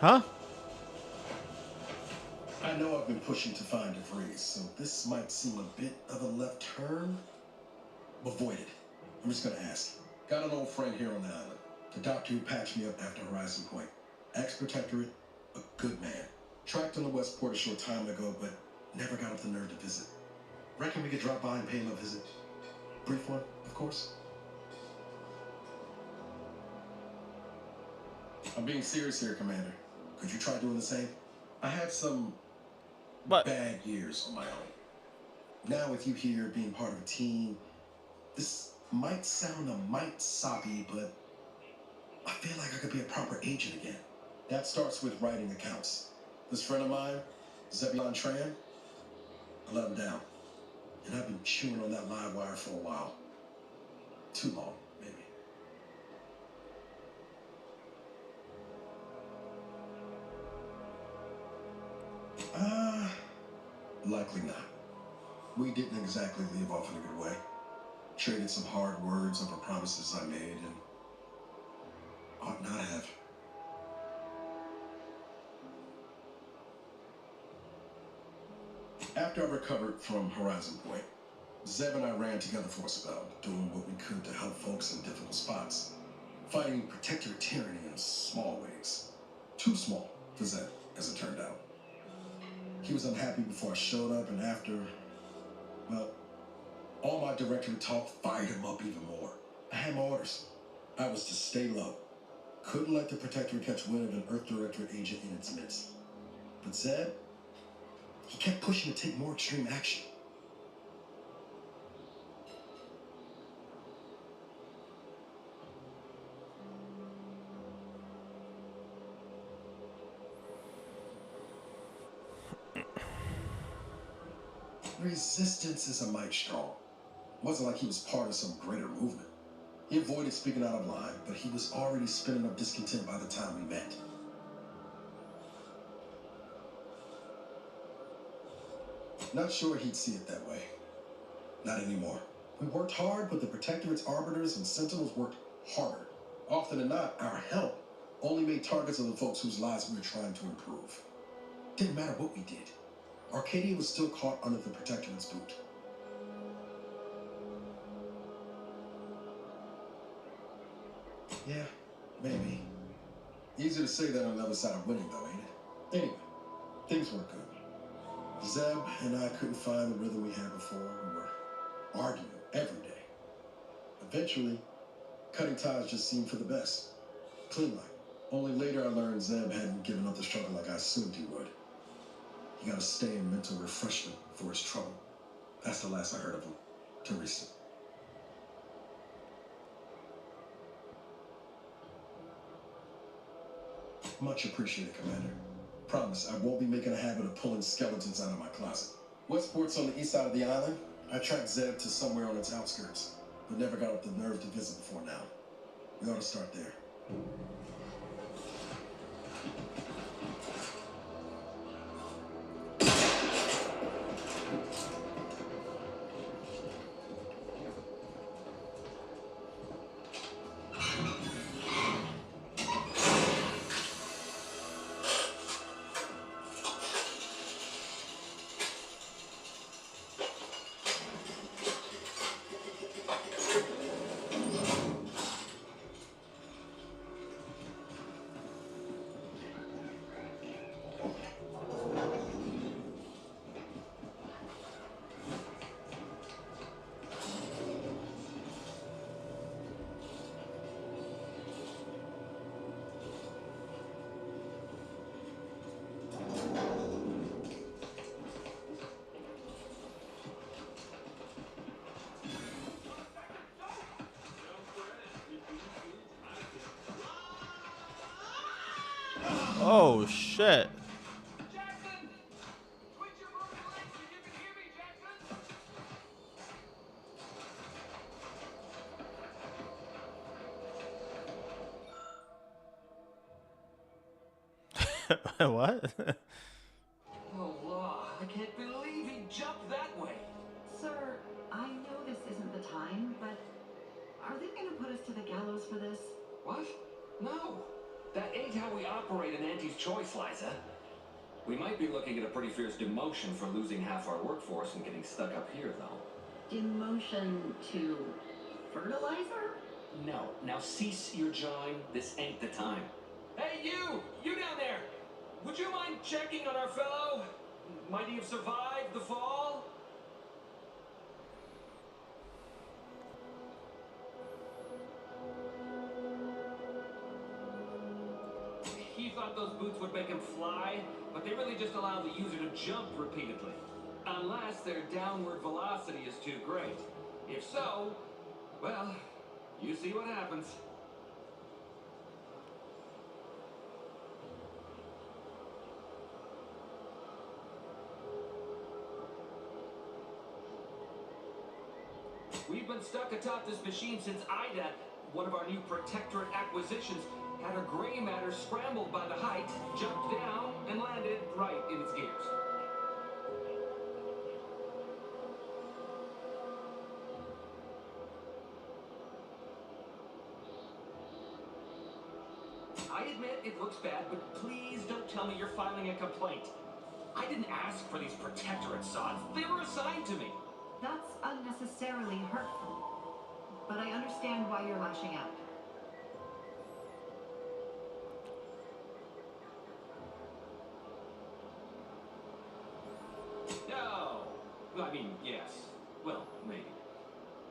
Huh? I know I've been pushing to find DeVries, so this might seem a bit of a left turn. Avoid it. I'm just gonna ask. Got an old friend here on the island. The doctor who patched me up after Horizon Point. Ex-protectorate, a good man. Tracked on the Westport a short time ago, but never got up the nerve to visit. Reckon we could drop by and pay him a visit. Brief one, of course. I'm being serious here, Commander. Could you try doing the same? I had some bad years on my own. Now with you here being part of a team, this might sound a mite soppy, but I feel like I could be a proper agent again. That starts with writing accounts. This friend of mine, Zebulon Tran, I let him down. And I've been chewing on that live wire for a while. Too long, maybe. Likely not. We didn't exactly leave off in a good way. Traded some hard words over promises I made and ought not have. After I recovered from Horizon Point, Zeb and I ran together for a spell, doing what we could to help folks in difficult spots. Fighting protectorate tyranny in small ways. Too small for Zeb, as it turned out. He was unhappy before I showed up, and after, well, all my directorate talk fired him up even more. I had my orders. I was to stay low. Couldn't let the protectorate catch wind of an Earth Directorate agent in its midst. But Zeb, he kept pushing to take more extreme action. Resistance is a mite strong. Wasn't like he was part of some greater movement. He avoided speaking out of line, but he was already spinning up discontent by the time we met. Not sure he'd see it that way. Not anymore. We worked hard, but the Protectorate's Arbiters and Sentinels worked harder. Often than not, our help only made targets of the folks whose lives we were trying to improve. Didn't matter what we did. Arcadia was still caught under the Protectorate's boot. Yeah, maybe. Easier to say that on the other side of winning, though, ain't it? Anyway, things were good. Zeb and I couldn't find the rhythm we had before. We were arguing every day. Eventually, cutting ties just seemed for the best. Clean like. Only later I learned Zeb hadn't given up the struggle like I assumed he would. He got to stay in mental refreshment for his trouble. That's the last I heard of him. Teresa. Much appreciated, Commander. Promise, I won't be making a habit of pulling skeletons out of my closet. Westport's on the east side of the island. I tracked Zeb to somewhere on its outskirts, but never got up the nerve to visit before now. We ought to start there. Oh shit. What? Oh, law. I can't believe he jumped that way. Sir, I know this isn't the time, but are they going to put us to the gallows for this? What? No. That ain't how we operate in Auntie's Choice, Liza. We might be looking at a pretty fierce demotion for losing half our workforce and getting stuck up here, though. Demotion to fertilizer? No. Now cease your jawing. This ain't the time. Hey, you! You down there! Would you mind checking on our fellow? Might he have survived the fall? He thought those boots would make him fly, but they really just allow the user to jump repeatedly. Unless their downward velocity is too great. If so, well, you see what happens. We've been stuck atop this machine since Ida, one of our new Protectorate acquisitions, had her gray matter scrambled by the height, jumped down, and landed right in its gears. I admit it looks bad, but please don't tell me you're filing a complaint. I didn't ask for these Protectorate sods. They were assigned to me. That's unnecessarily hurtful. But I understand why you're lashing out. No. I mean, yes. Well, maybe.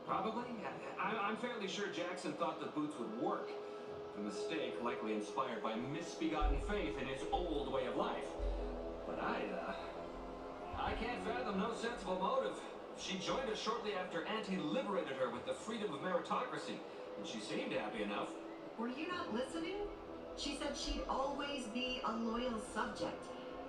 Probably. I'm fairly sure Jackson thought the boots would work. A mistake likely inspired by misbegotten faith in his old way of life. But I can't fathom no sensible motive. She joined us shortly after Auntie liberated her with the freedom of meritocracy, and she seemed happy enough. Were you not listening? She said she'd always be a loyal subject.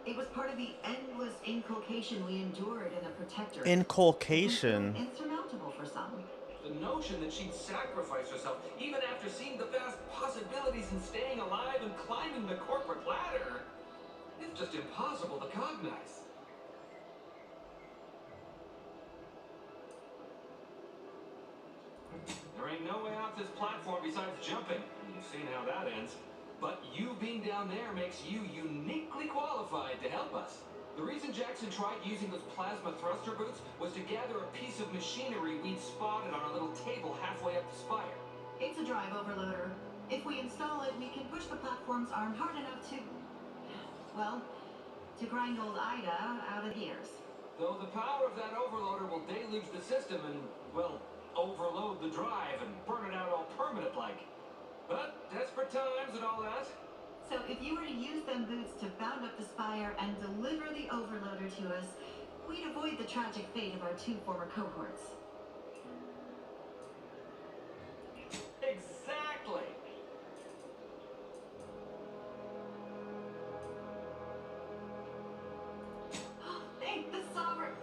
It was part of the endless inculcation we endured in the Protectorate. Inculcation. Insurmountable for some. The notion that she'd sacrifice herself, even after seeing the vast possibilities in staying alive and climbing the corporate ladder, it's just impossible to cognize. There ain't no way off this platform besides jumping. You've seen how that ends. But you being down there makes you uniquely qualified to help us. The reason Jackson tried using those plasma thruster boots was to gather a piece of machinery we'd spotted on a little table halfway up the spire. It's a drive overloader. If we install it, we can push the platform's arm hard enough to... well, to grind old Ida out of gears. Though the power of that overloader will deluge the system and, well, overload the drive and burn it out all permanent-like. But desperate times and all that. So if you were to use them boots to bound up the spire and deliver the overloader to us, we'd avoid the tragic fate of our two former cohorts. Exactly! Thank the Sovereign.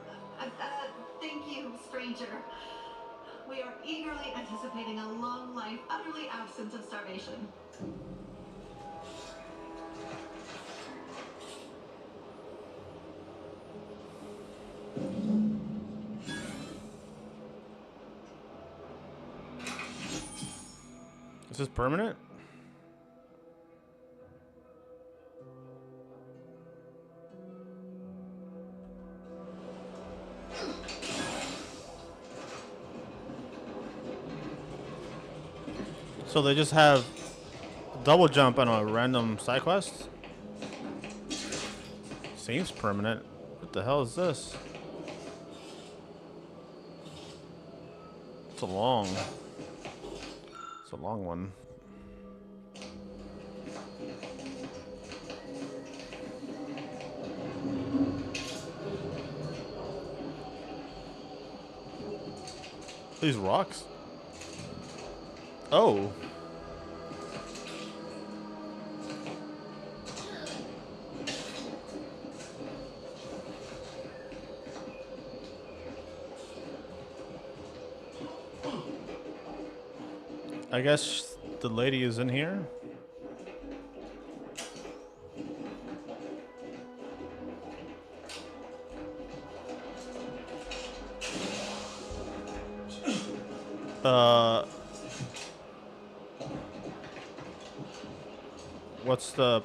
Thank you, stranger. We are eagerly anticipating a long life, utterly absent of starvation. Is this permanent? So they just have double jump on a random side quest? Seems permanent. What the hell is this? It's a long one. These rocks? Oh. I guess the lady is in here. Uh, what's the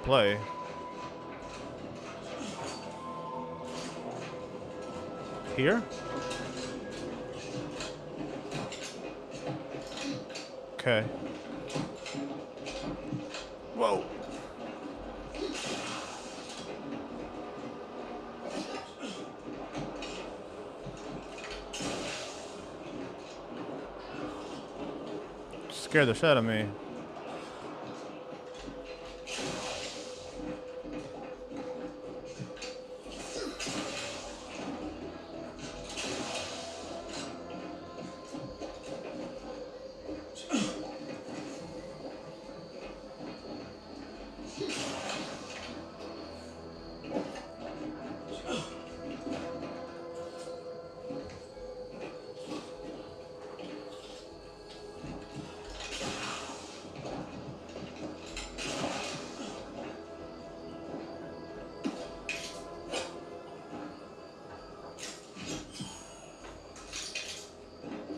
play? Here? Okay. Whoa. Scared the shit out of me.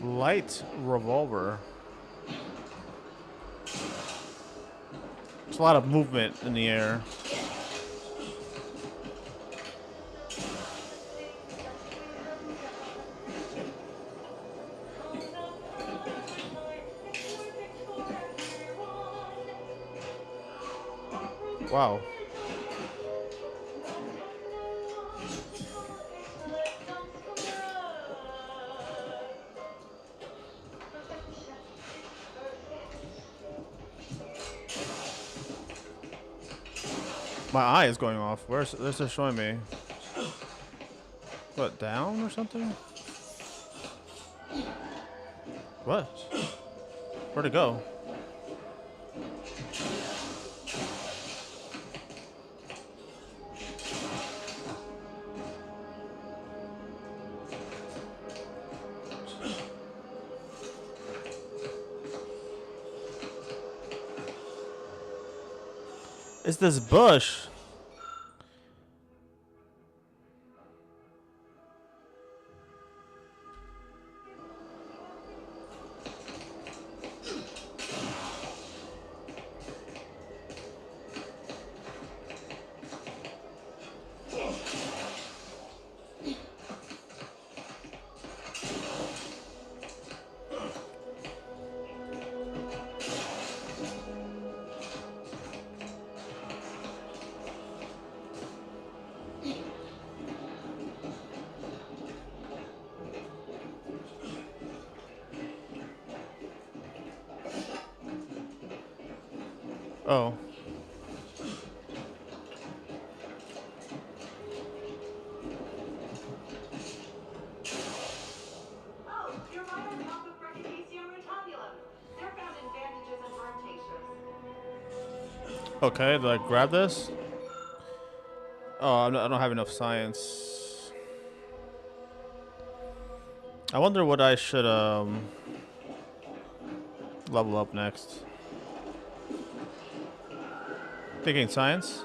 Light revolver. There's a lot of movement in the air. Wow. My eye is going off. Where's this is showing me? What, down or something? What? Where'd it go? It's this bush. Oh. Oh, you're right on top of Brachydacea retabulum. They're found in bandages and burn tinctures. Okay, did I grab this? Oh, I don't have enough science. I wonder what I should level up next. Thinking science?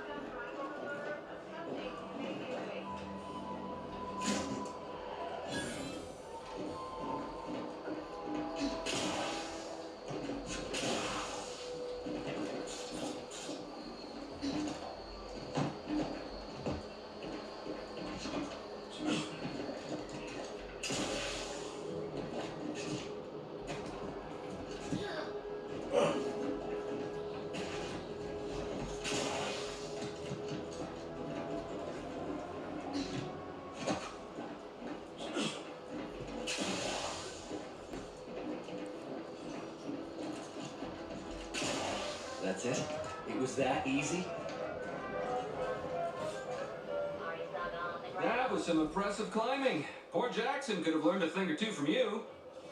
That's it? It was that easy? That was some impressive climbing. Poor Jackson could have learned a thing or two from you.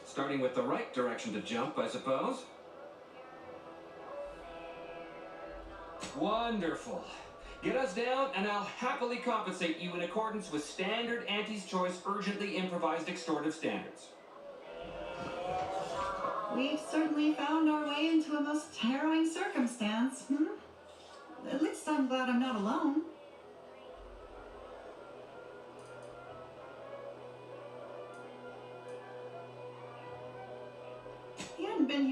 Starting with the right direction to jump, I suppose. Wonderful. Get us down, and I'll happily compensate you in accordance with standard Auntie's Choice urgently improvised extortive standards. We've certainly found our way into a most harrowing circumstance, At least I'm glad I'm not alone.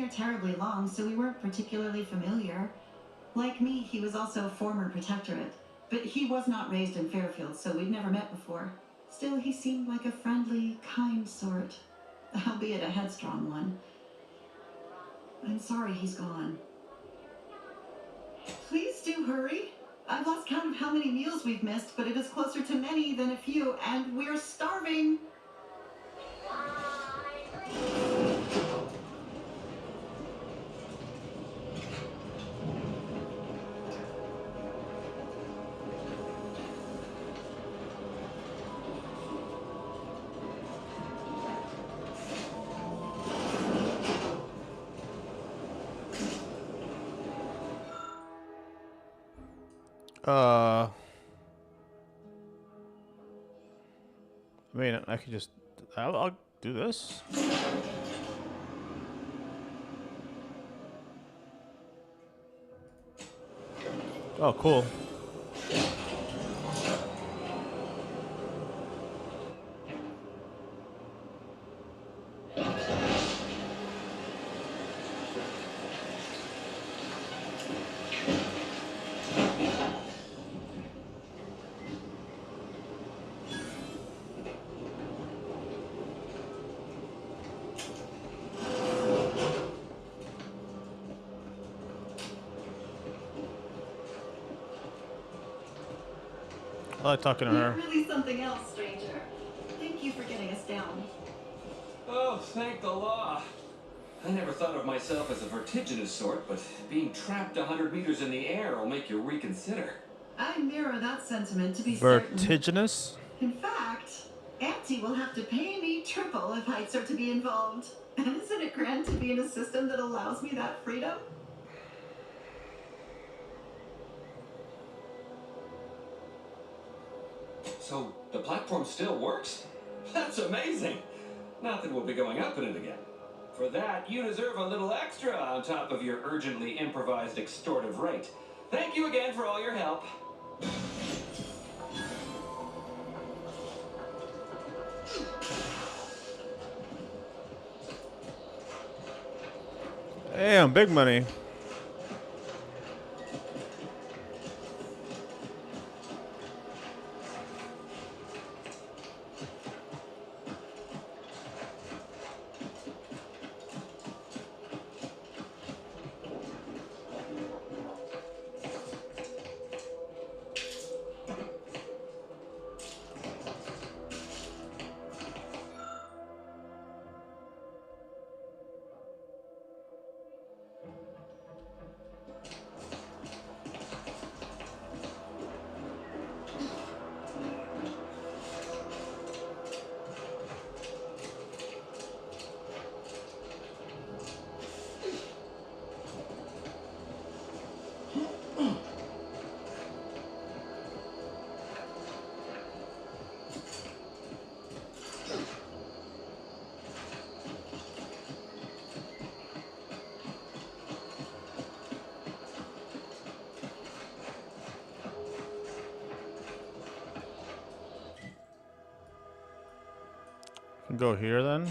here terribly long, so we weren't particularly familiar. Like me, he was also former protectorate, but he was not raised in Fairfield, so we'd never met before. Still, he seemed like a friendly, kind sort, albeit a headstrong one. I'm sorry he's gone. Please do hurry. I've lost count of how many meals we've missed, but it is closer to many than a few, and we're starving. I mean, I could just... I'll do this. Oh, cool. I like talking to You're her. really something else, stranger. Thank you for getting us down. Oh, thank the law. I never thought of myself as a vertiginous sort, but being trapped 100 meters in the air will make you reconsider. I mirror that sentiment, to be certain. Vertiginous? In fact, Auntie will have to pay me triple if heights are to be involved. And isn't it grand to be in a system that allows me that freedom? So, the platform still works? That's amazing! Not that we'll be going up in it again. For that, you deserve a little extra on top of your urgently improvised extortive rate. Thank you again for all your help. Damn, big money. Can go here then.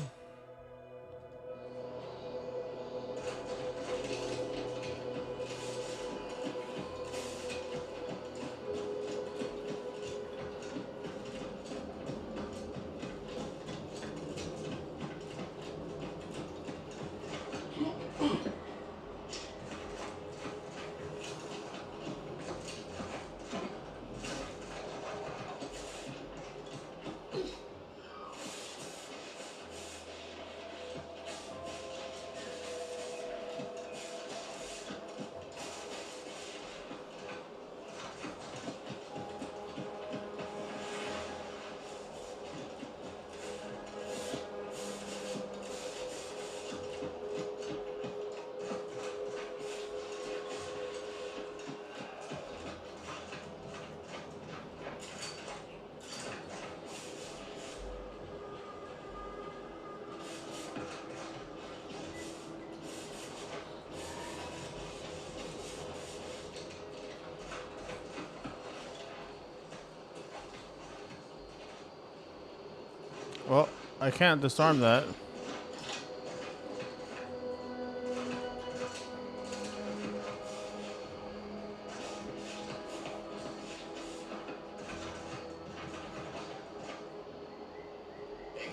Well, I can't disarm that.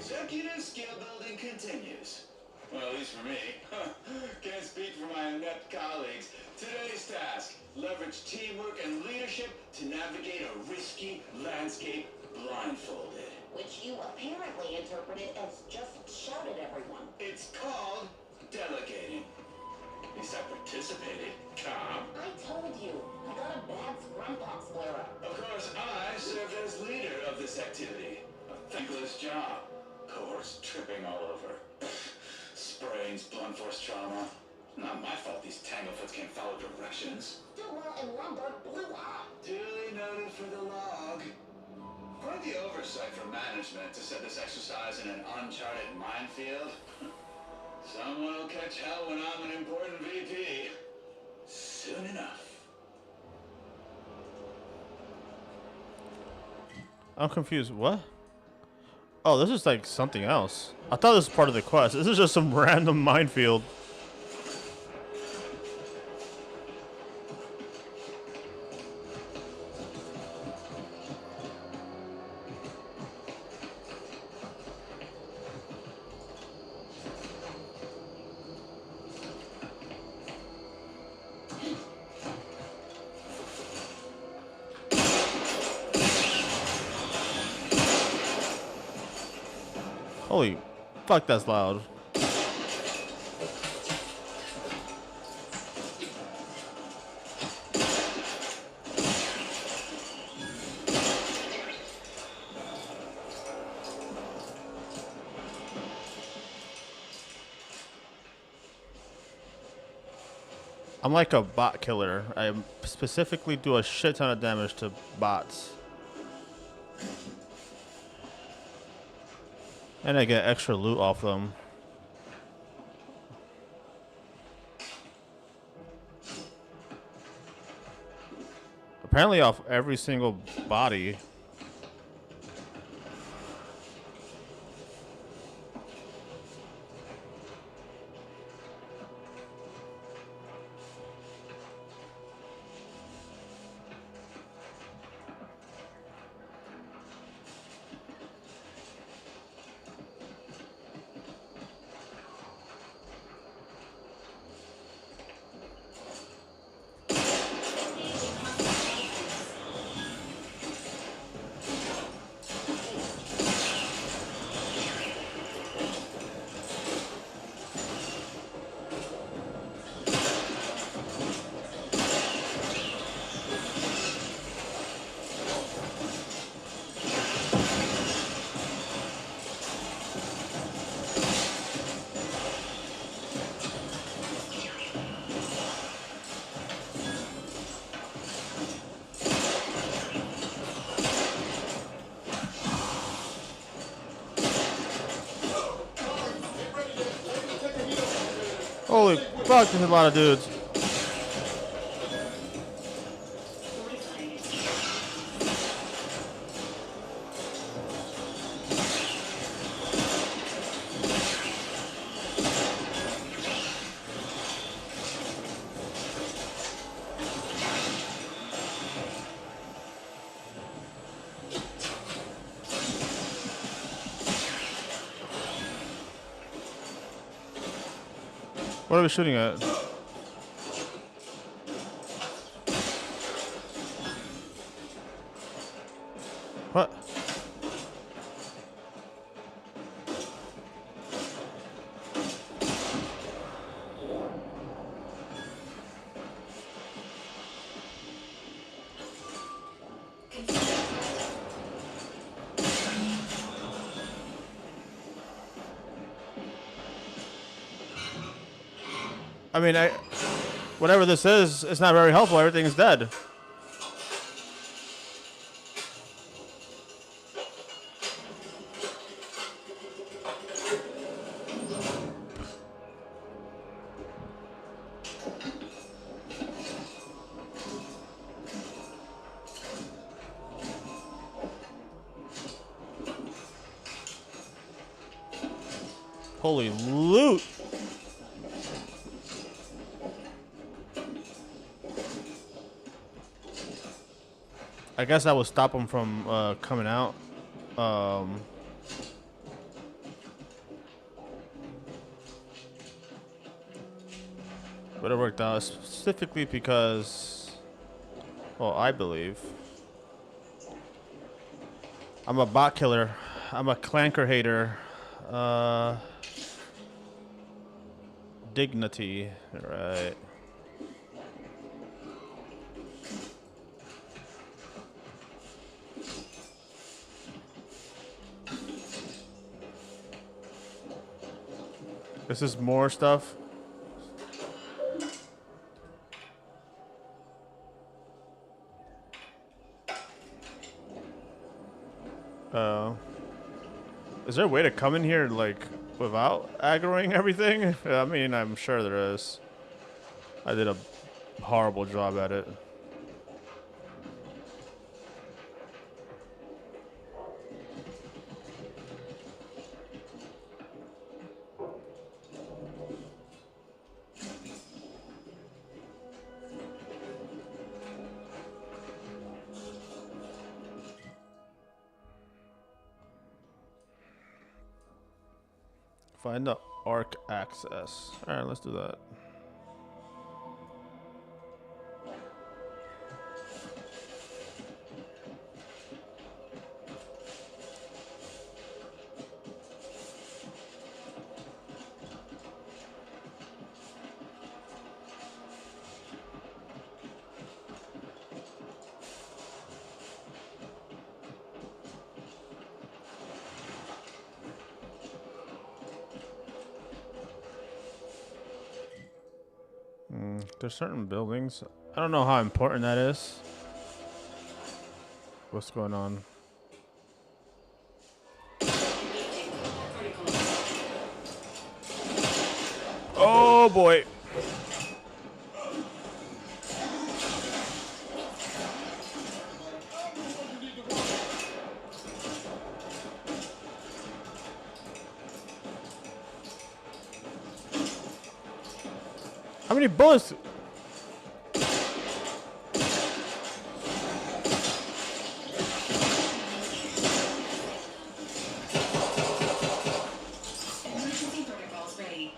Executive skill building continues. Well, at least for me. Can't speak for my inept colleagues. Today's task, leverage teamwork and leadership to navigate a risky landscape blindfolded. Which you apparently interpreted as just shout at everyone. It's called delegating. At least I participated, Cobb. I told you, I got a bad scrumpox flare-up. Of course, I served as leader of this activity. A thankless job. Cohorts tripping all over. Sprains, blunt force trauma. Not my fault these tanglefoots can't follow directions. Stillwell and Lombard blew up. Duly noted for the log. Quite the oversight for management to set this exercise in an uncharted minefield. Someone will catch hell when I'm an important VP. Soon enough. I'm confused. What? Oh, this is like something else. I thought this was part of the quest. This is just some random minefield. Holy fuck, that's loud. I'm like a bot killer. I specifically do a shit ton of damage to bots. And I get extra loot off them. Apparently off every single body. Holy fuck, there's a lot of dudes. What are we shooting at? What? I mean, whatever this is, it's not very helpful. Everything's dead. Holy loot! I guess that would stop them from coming out. But it worked out specifically because, well, I believe I'm a bot killer. I'm a clanker hater. Dignity, right? This is more stuff. Oh. Is there a way to come in here, like, without aggroing everything? I mean, I'm sure there is. I did a horrible job at it. Find the arc access. Alright, let's do that. There's certain buildings. I don't know how important that is. What's going on? Oh boy. How many bullets? Emergency protocols ready.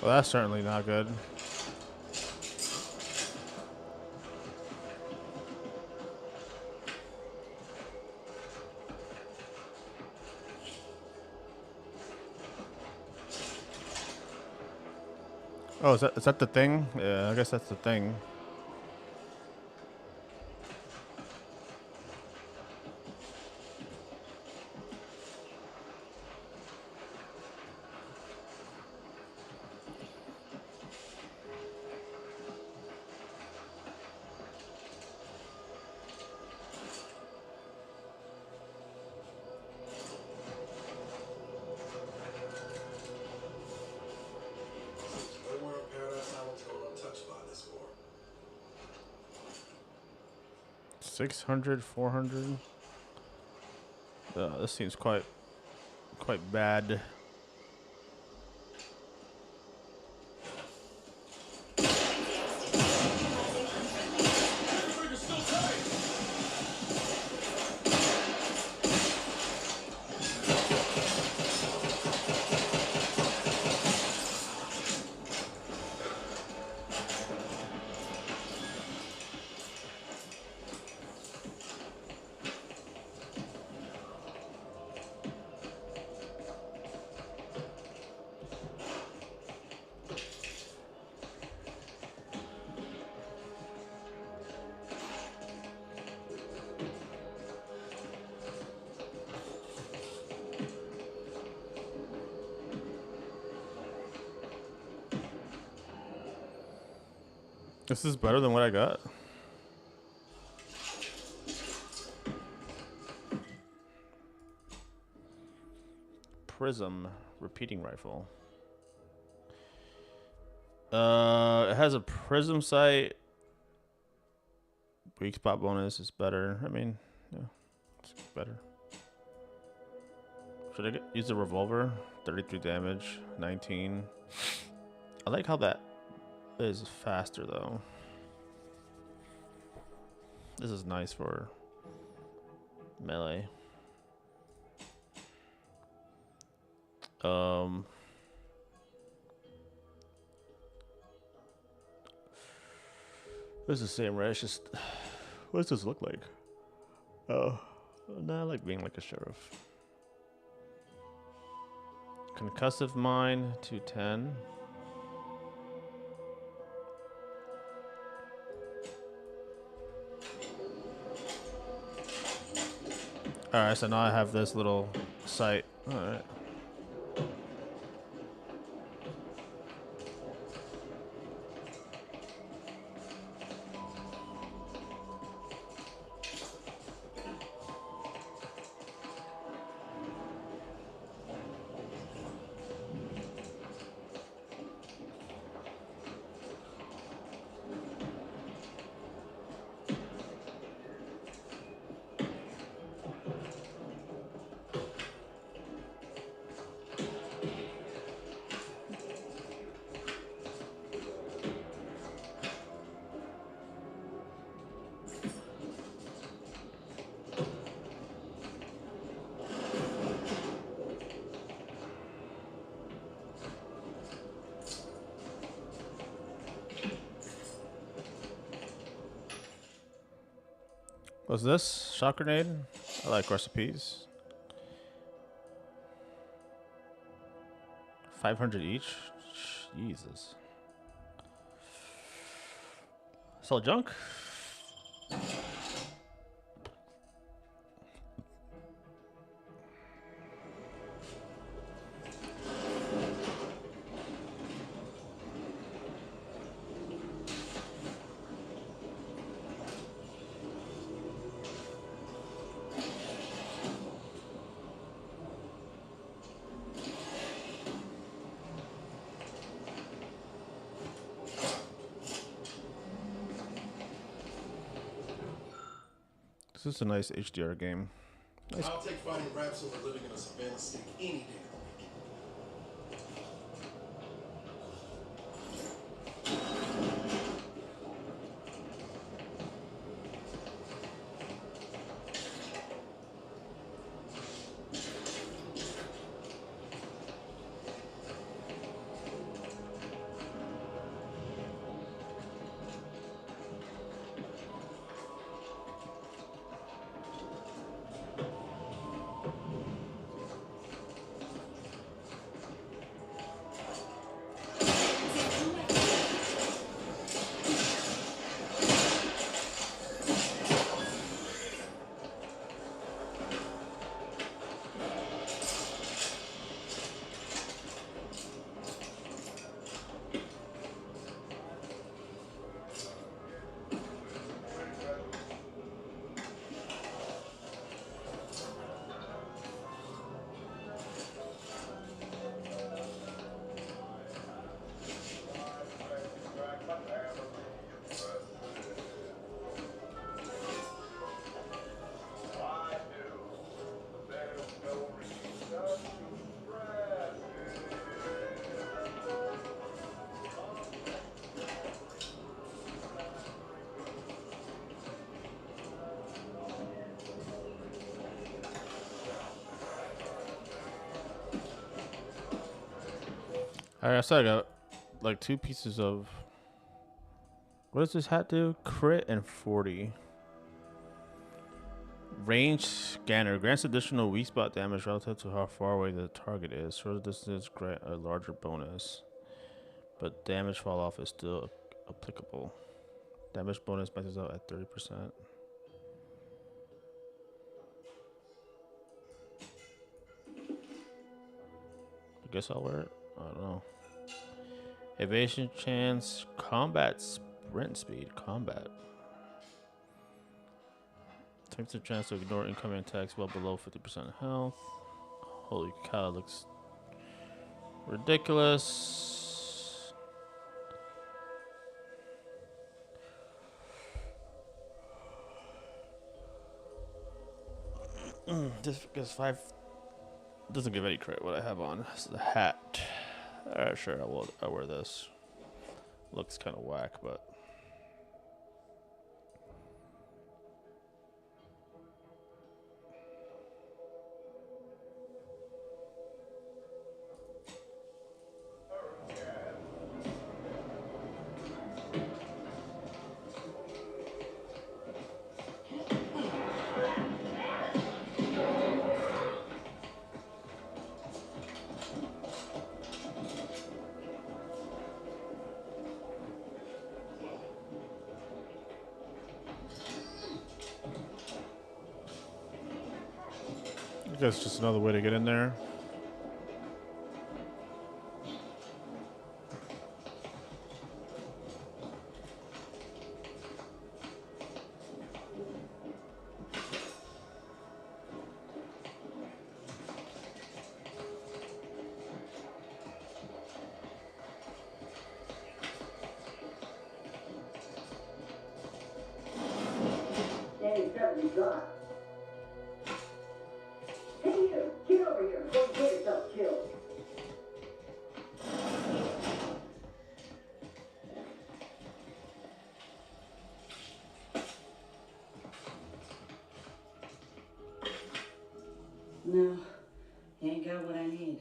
Well, that's certainly not good. Oh, is that the thing? Yeah, I guess that's the thing. Nowhere in Paradise Island's going untouched by this war. 600, 400. This seems quite bad. This is better than what I got. Prism repeating rifle. It has a prism sight. Weak spot bonus is better. I mean, yeah, it's better. Should I use the revolver? 33 damage, 19. I like how that is faster though. This is nice for melee. It's the same, right? It's just, what does this look like? Oh, nah, I like being like a sheriff. Concussive mine, 210. Alright, so now I have this little site. Alright. What's this? Shock grenade? I like recipes. 500 each? Jesus. Sell junk? This is a nice HDR game. Nice. I'll take fighting raps over living in a savannah state any day. Alright, so I got like 2 pieces of. What does this hat do? Crit and 40. Range scanner grants additional weak spot damage relative to how far away the target is. Shorter distance grant a larger bonus, but damage fall off is still applicable. Damage bonus maxes out at 30%. I guess I'll wear it. I don't know. Evasion chance, combat sprint speed, combat. 10% chance to ignore incoming attacks well below 50% health. Holy cow, looks ridiculous. Just because 5 doesn't give any credit what I have on. It's the hat. Alright, sure, I'll wear this. Looks kind of whack, but That's just another way to get in there. Hey, you got. Hey, you, get over here. Don't get yourself killed. No, you ain't got what I need.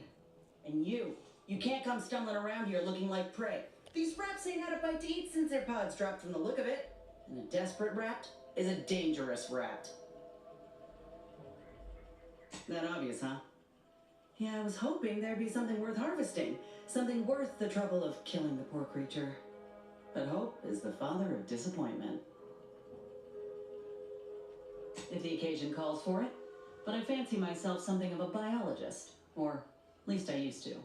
And you can't come stumbling around here looking like prey. These rats ain't had a bite to eat since their pods dropped from the look of it. And a desperate rat is a dangerous rat. That obvious, huh? Yeah, I was hoping there'd be something worth harvesting. Something worth the trouble of killing the poor creature. But hope is the father of disappointment. If the occasion calls for it. But I fancy myself something of a biologist. Or at least I used to.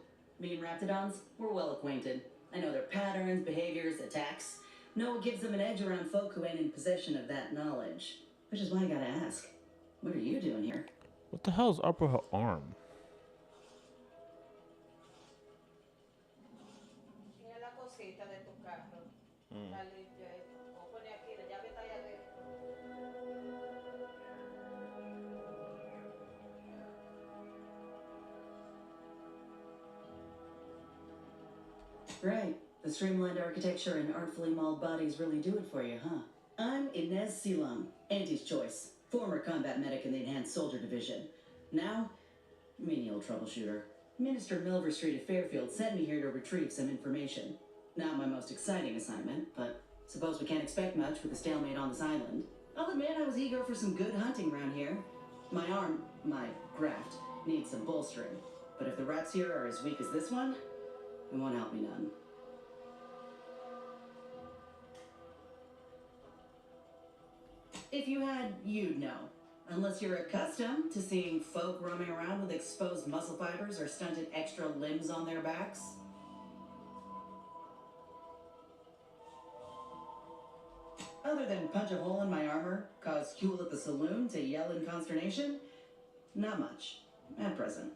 Me and raptidons, we're well acquainted. I know their patterns, behaviors, attacks. Know what gives them an edge around folk who ain't in possession of that knowledge. Which is why I gotta ask, what are you doing here? What the hell is up with her arm? Mira la cosita de tu carro. La limpia esto. O pone aquí, la llave está allá adentro. Right. The streamlined architecture and artfully mauled bodies really do it for you, huh? I'm Inez Silam, Auntie's choice. Former combat medic in the Enhanced Soldier Division. Now, menial troubleshooter. Minister Milverstreet of Fairfield sent me here to retrieve some information. Not my most exciting assignment, but suppose we can't expect much with a stalemate on this island. I'll admit I was eager for some good hunting around here. My arm, my graft, needs some bolstering. But if the rats here are as weak as this one, it won't help me none. If you had, you'd know. Unless you're accustomed to seeing folk roaming around with exposed muscle fibers or stunted extra limbs on their backs. Other than punch a hole in my armor, cause Huel at the saloon to yell in consternation, not much, at present.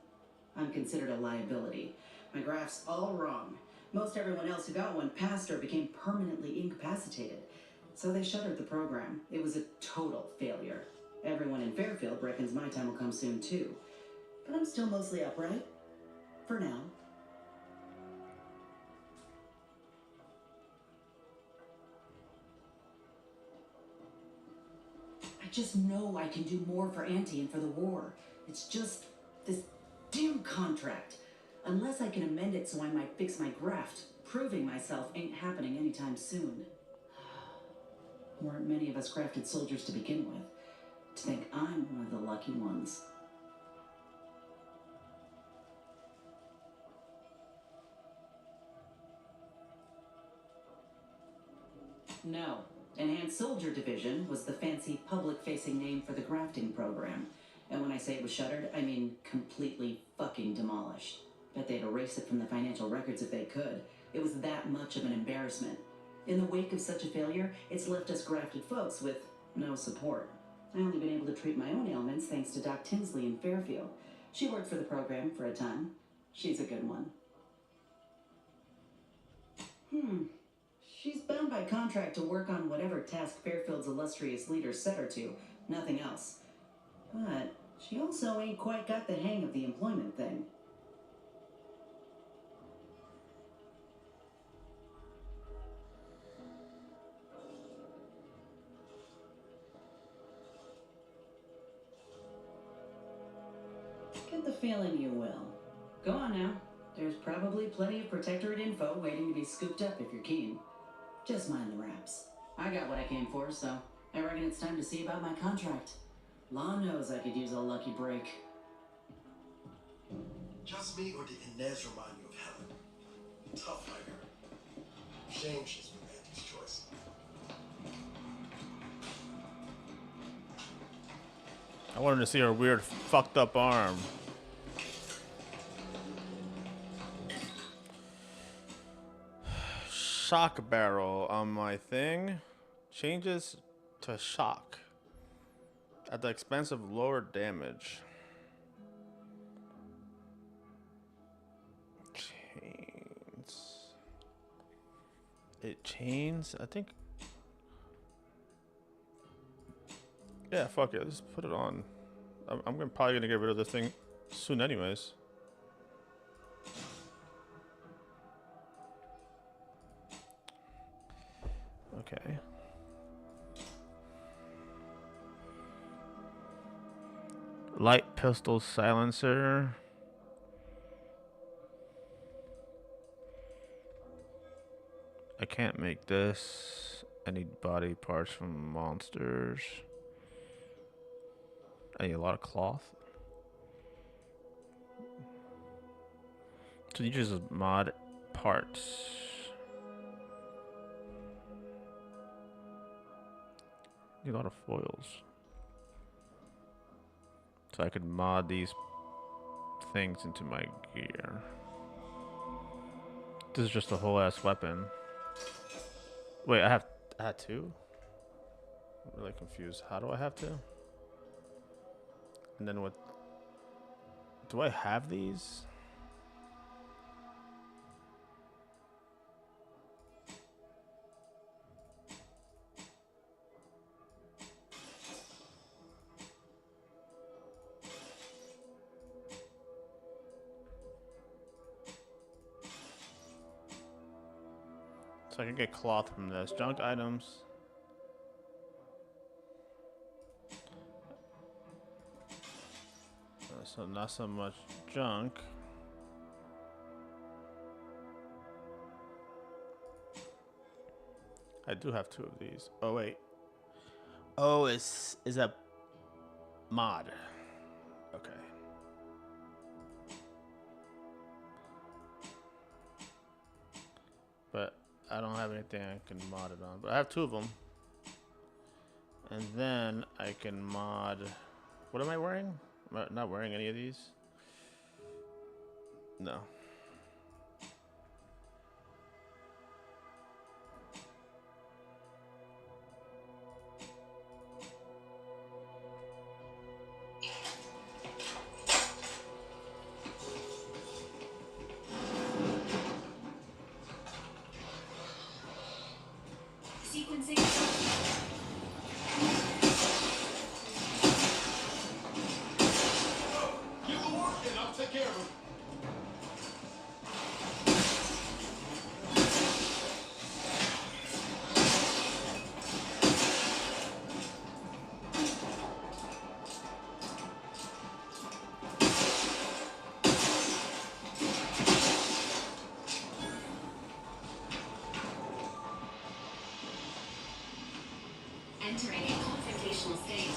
I'm considered a liability. My graph's all wrong. Most everyone else who got one passed or became permanently incapacitated. So they shuttered the program. It was a total failure. Everyone in Fairfield reckons my time will come soon too. But I'm still mostly upright. For now. I just know I can do more for Auntie and for the war. It's just this damn contract. Unless I can amend it so I might fix my graft, proving myself ain't happening anytime soon. Weren't many of us crafted soldiers to begin with. To think I'm one of the lucky ones. No. Enhanced Soldier Division was the fancy public-facing name for the grafting program. And when I say it was shuttered, I mean completely fucking demolished. Bet they'd erase it from the financial records if they could. It was that much of an embarrassment. In the wake of such a failure, it's left us grafted folks with no support. I've only been able to treat my own ailments thanks to Doc Tinsley in Fairfield. She worked for the program for a time. She's a good one. She's bound by contract to work on whatever task Fairfield's illustrious leader set her to, nothing else. But she also ain't quite got the hang of the employment thing. Get the feeling you will. Go on now. There's probably plenty of Protectorate info waiting to be scooped up if you're keen. Just mind the raps. I got what I came for, so I reckon it's time to see about my contract. Law knows I could use a lucky break. Just me, or did Inez remind you of Helen? Tough like her. Shame she's been Andy's choice. I wanted to see her weird fucked up arm. Shock barrel on my thing changes to shock at the expense of lower damage. Chains. It chains, I think. Yeah, fuck it. Let's put it on. I'm probably gonna get rid of this thing soon, anyways. Okay. Light pistol silencer. I can't make this. I need body parts from monsters. I need a lot of cloth. So you just mod parts. Need a lot of foils. So I could mod these things into my gear. This is just a whole ass weapon. Wait, I had two? I'm really confused. How do I have to? And then what? Do I have these? So I can get cloth from this. Junk items. So not so much junk. I do have two of these. Oh wait. Oh, is a mod. Okay. But I don't have anything I can mod it on. But I have two of them. And then I can mod. What am I wearing? I'm not wearing any of these. No. Entering a confrontational state.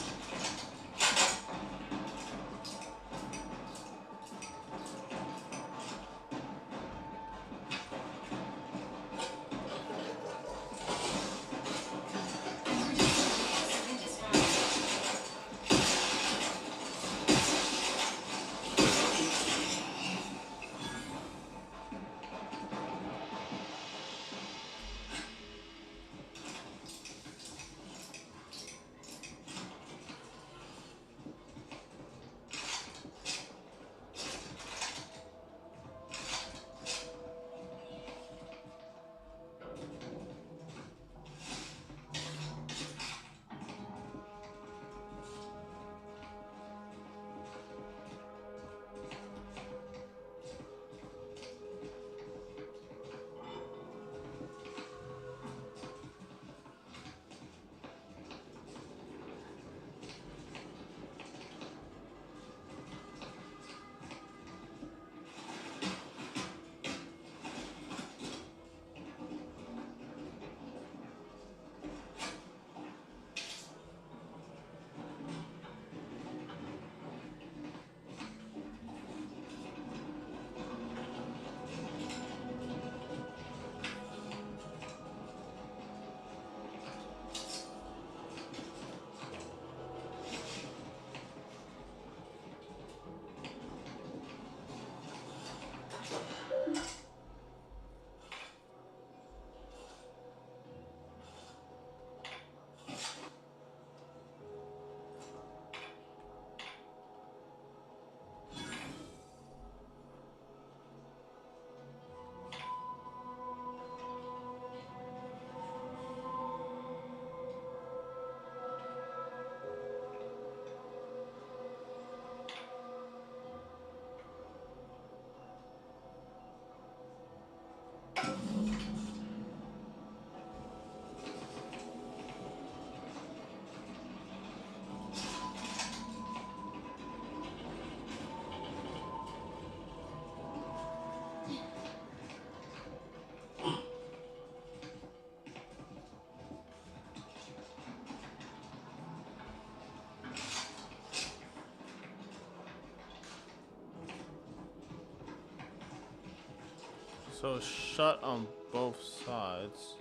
So shut on both sides.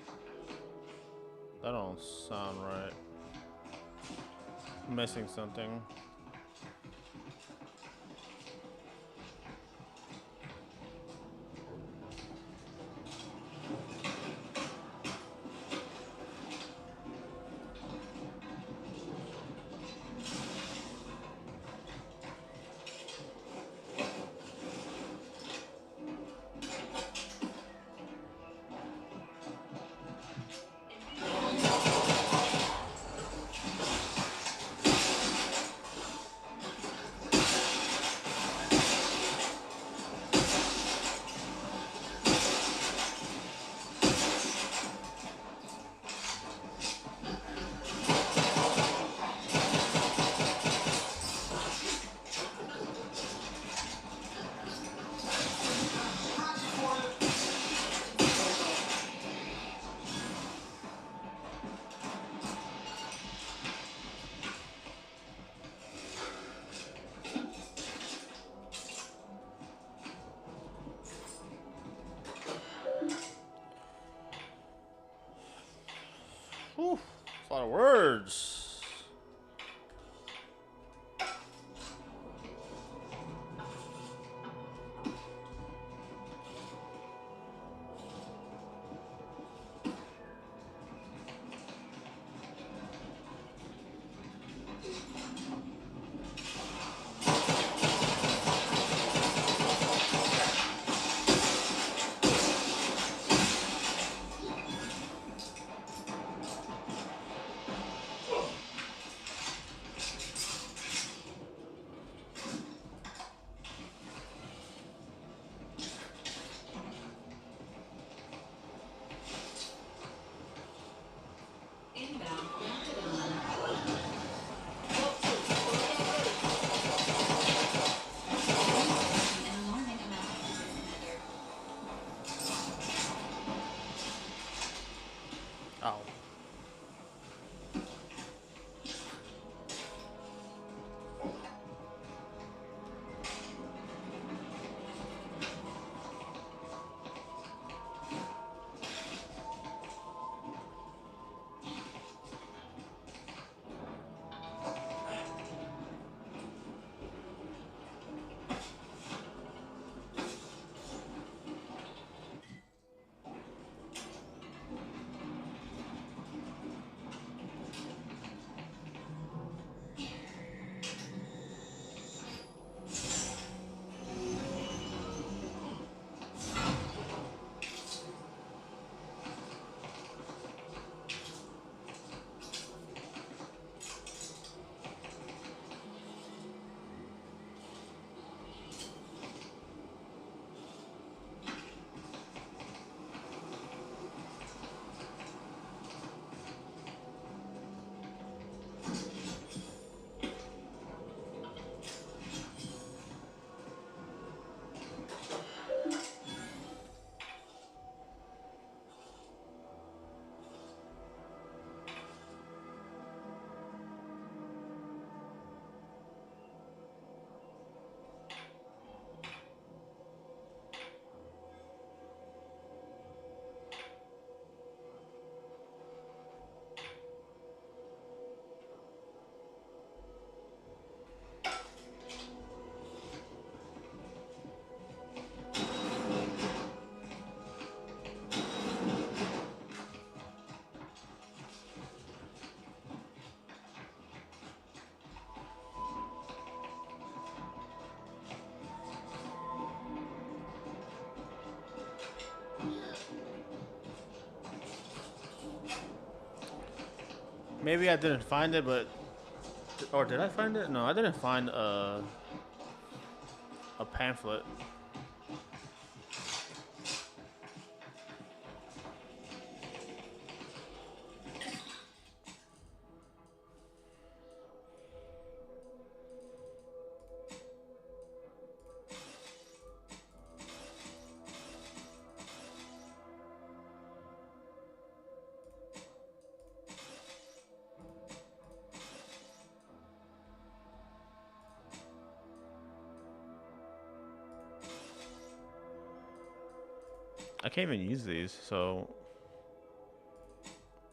That don't sound right. Missing something. Whew, that's a lot of words. Inbound. An alarming amount of matter. Ow. Maybe I didn't find it, but or did I find it? No, I didn't find a pamphlet. I can't even use these, so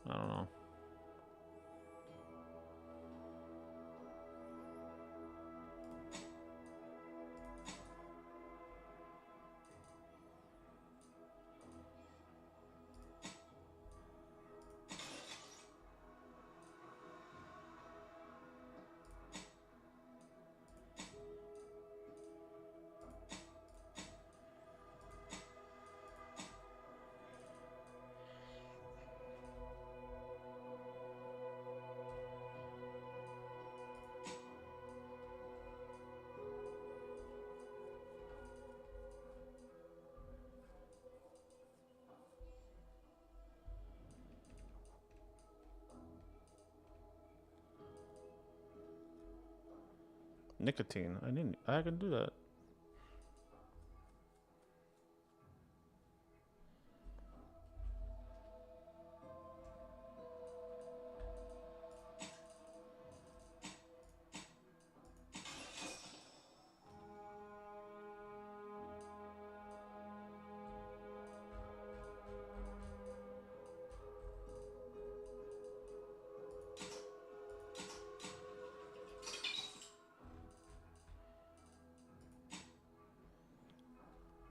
I don't know. Nicotine. I can do that.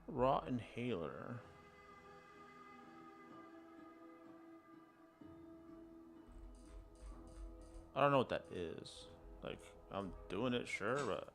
Raw inhaler. I don't know what that is. Like, I'm doing it, sure, but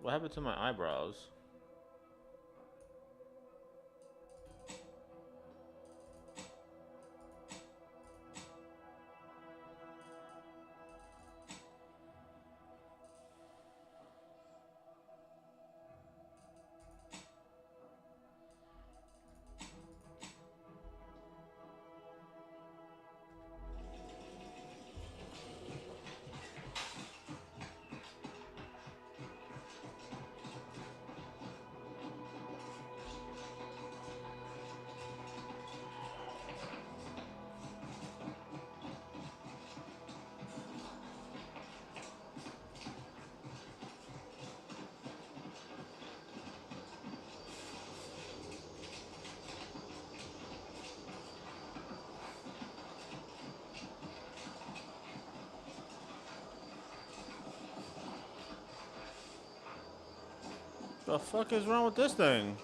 what happened to my eyebrows? The fuck is wrong with this thing?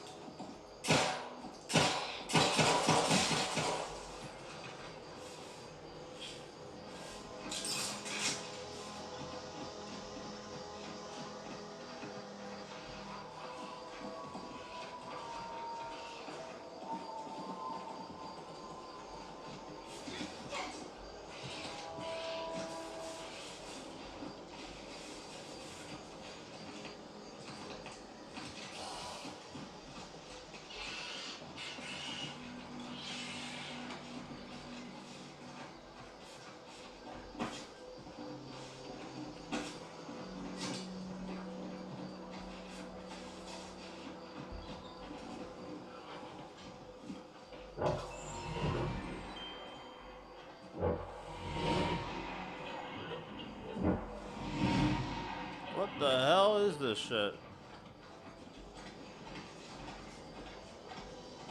What the hell is this shit?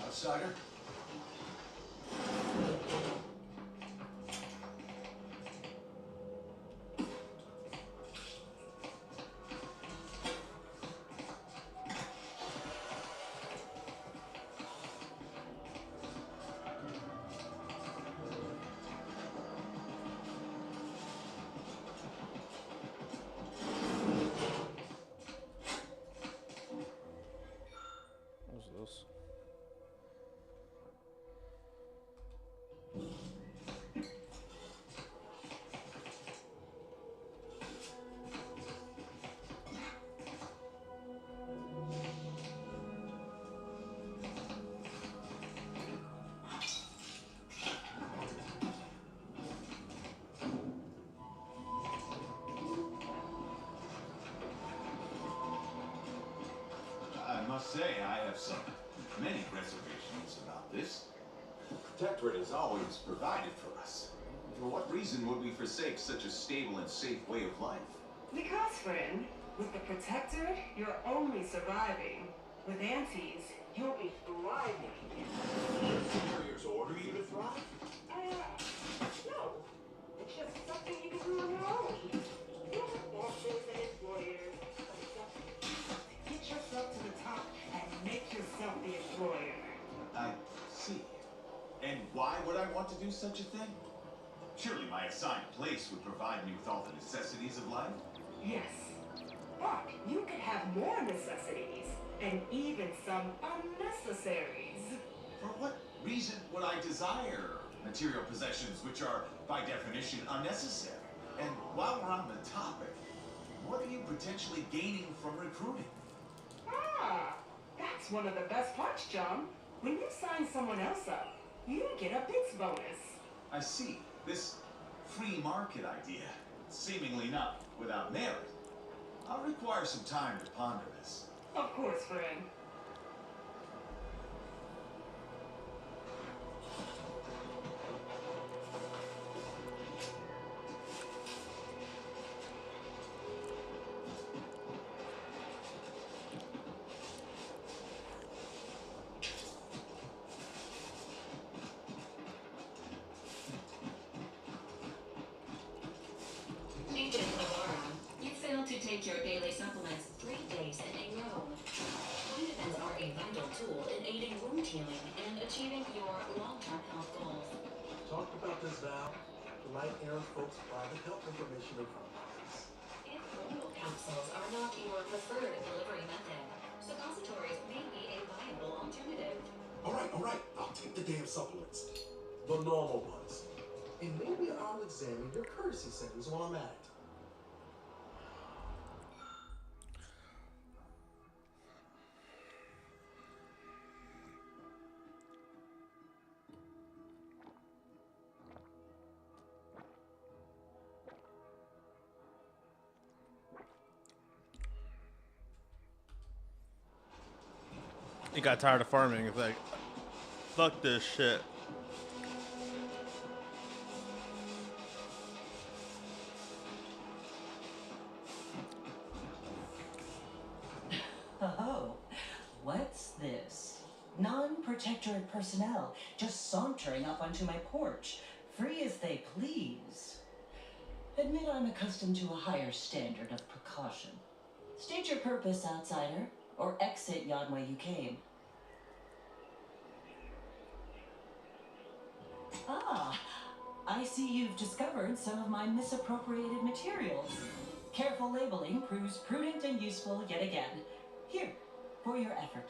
Outsider? What's this? I must say, I have many reservations about this. The Protectorate has always provided for us. For what reason would we forsake such a stable and safe way of life? Because, friend, with the Protectorate, you're only surviving. With Antes, you'll be thriving. Superiors order you to thrive? No. It's just something you can do on your own. You don't have bosses and employers. Get yourself to the top and make yourself the employer. I see. And why would I want to do such a thing? Surely my assigned place would provide me with all the necessities of life? Yes. But you could have more necessities and even some unnecessaries. For what reason would I desire material possessions which are, by definition, unnecessary? And while we're on the topic, what are you potentially gaining from recruiting? Ah, that's one of the best parts, John. When you sign someone else up, you get a bits bonus. I see. This free market idea, seemingly not without merit. I'll require some time to ponder this. Of course, friend. Agent Navarro, you failed to take your daily supplements 3 days in a row. Vitamins are a vital tool in aiding wound healing and achieving your long-term health goals. Talked about this, Val. The light Aaron folks' private health information in front of us. If oral capsules are not your preferred delivery method, suppositories may be a viable alternative. All right. I'll take the damn supplements. The normal ones. And maybe I'll examine your courtesy settings while I'm at it. He got tired of farming. It's like, fuck this shit. Oh, what's this? Non-protectorate personnel just sauntering up onto my porch, free as they please. Admit I'm accustomed to a higher standard of precaution. State your purpose, outsider, or exit yon way you came. Ah, I see you've discovered some of my misappropriated materials. Careful labeling proves prudent and useful yet again. Here, for your effort.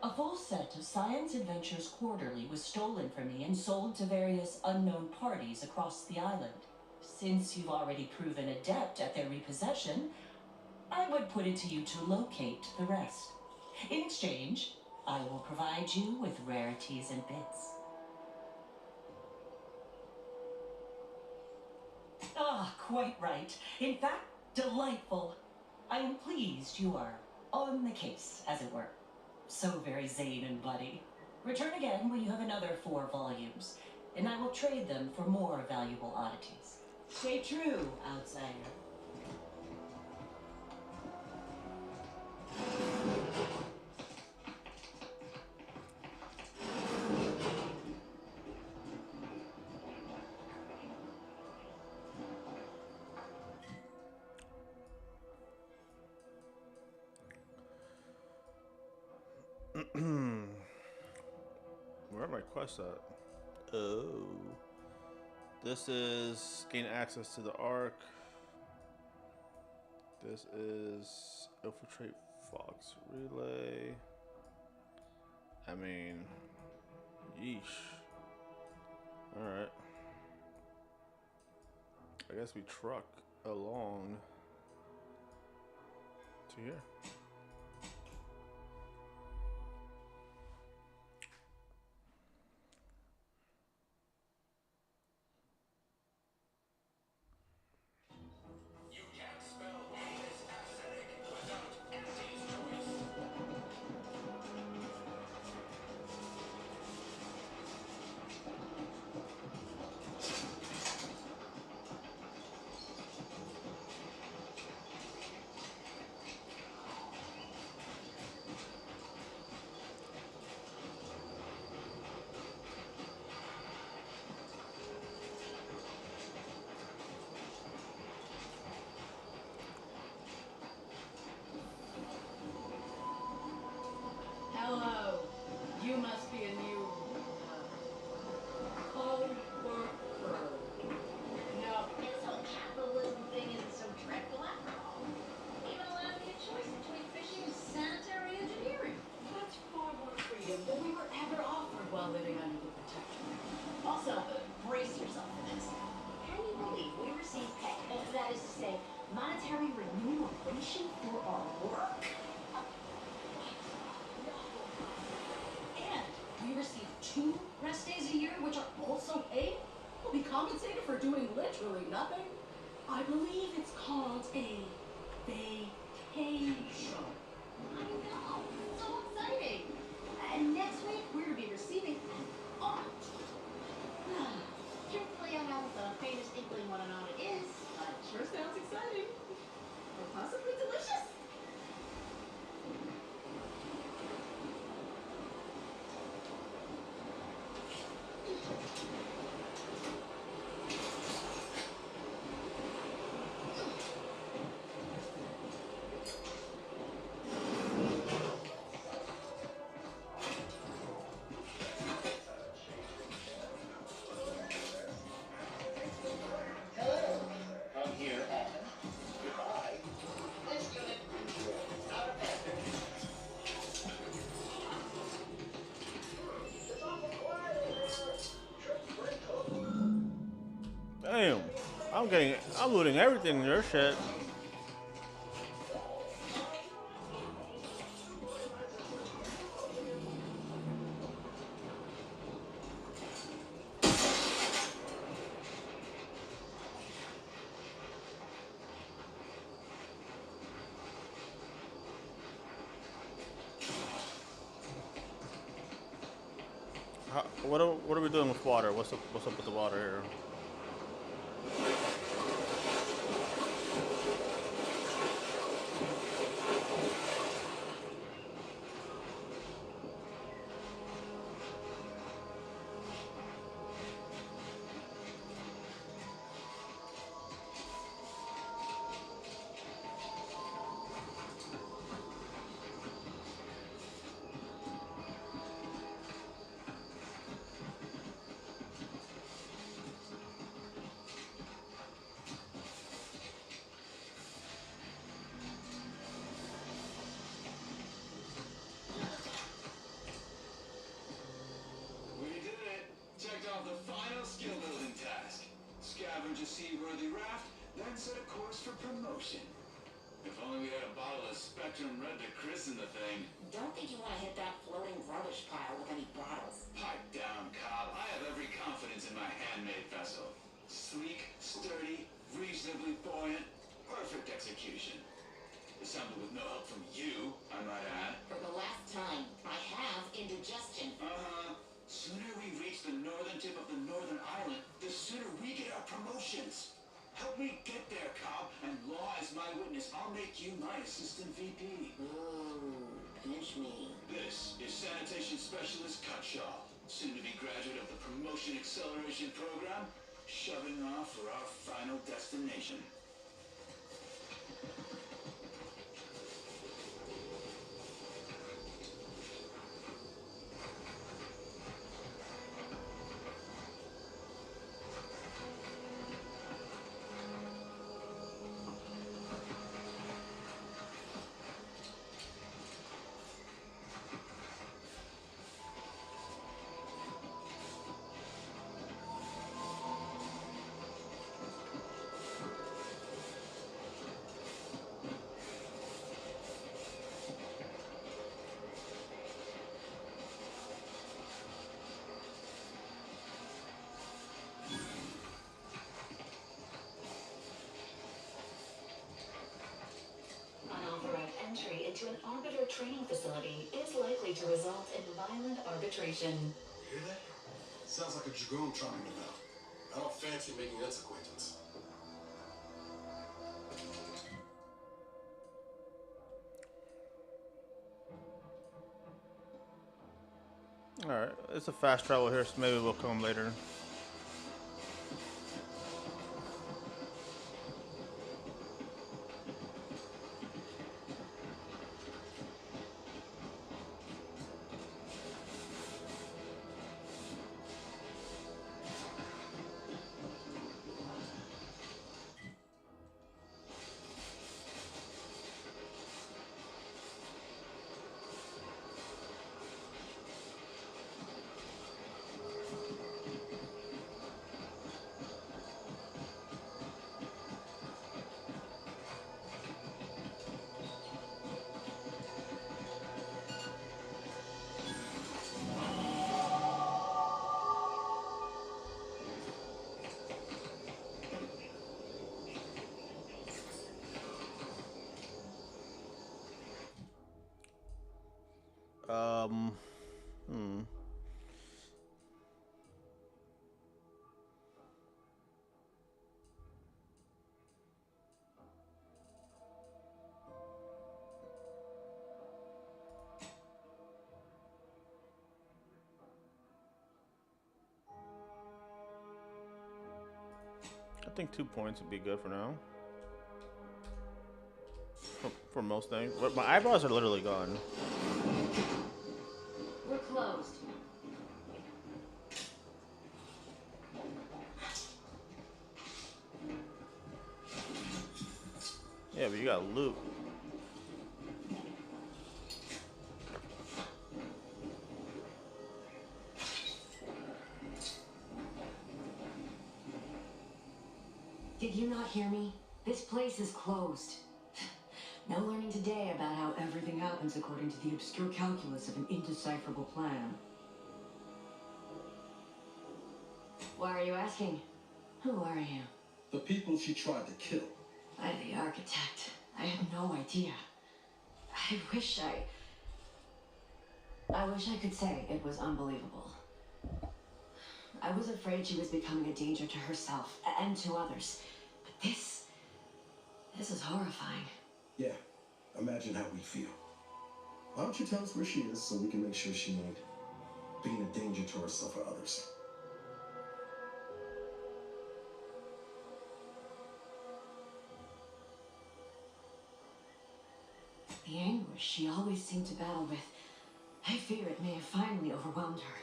A full set of Science Adventures Quarterly was stolen from me and sold to various unknown parties across the island. Since you've already proven adept at their repossession, I would put it to you to locate the rest. In exchange, I will provide you with rarities and bits. Ah, quite right. In fact, delightful. I am pleased you are on the case, as it were. So very Zane and Buddy. Return again when you have another 4 volumes, and I will trade them for more valuable oddities. Stay true, outsider. Where are my quests at? Oh. This is gain access to the Ark. This is infiltrate Fox Relay. I mean, yeesh. Alright. I guess we truck along to here. Hello. You must be a new co-worker. No. This whole capitalism thing isn't so dreadful after all. Even allowed me a choice between fishing and sanitary engineering. That's far more freedom than we were ever offered while living under the protection. Also, brace yourself for this. Can you believe we receive pay, that is to say, monetary remuneration for our work? And we receive 2 rest days a year, which are also paid. We'll be compensated for doing literally nothing. I believe it's called a vacation. I know, so exciting. And next week, we're to be receiving an audit. Truthfully, I haven't the faintest inkling what an audit is, but it sure sounds exciting. Or possibly delicious. Damn. I'm looting everything in your shit. What are we doing with water? What's up with the water here? Scavenge a seaworthy raft, then set a course for promotion. If only we had a bottle of Spectrum Red to christen the thing. Don't think you want to hit that floating rubbish pile with any bottles. Pipe down, Cobb. I have every confidence in my handmade vessel. Sleek, sturdy, reasonably buoyant, perfect execution. Assembled with no help from you, I might add. For the last time, I have indigestion. Uh-huh. make you my assistant VP. Pinch me. This is Sanitation Specialist Cutshaw, soon to be graduate of the Promotion Acceleration Program, shoving off for our final destination. Unauthorized entry into an arbiter training facility is likely to result in violent arbitration. You hear that? Sounds like a dragoon tromping them out. I don't fancy making its acquaintance. Alright, it's a fast travel here, so maybe we'll come later. Hmm. I think 2 points would be good for now. For most things. But my eyebrows are literally gone. We're closed. Yeah, but you got loot. Did you not hear me? This place is closed. No learning today about how everything happens according to the obscure calculus of an indecipherable plan. Why are you asking? Who are you? The people she tried to kill. I'm the architect. I had no idea. I wish I could say it was unbelievable. I was afraid she was becoming a danger to herself and to others. But this is horrifying. Yeah, imagine how we feel. Why don't you tell us where she is so we can make sure she ain't being a danger to herself or others? The anguish she always seemed to battle with, I fear it may have finally overwhelmed her.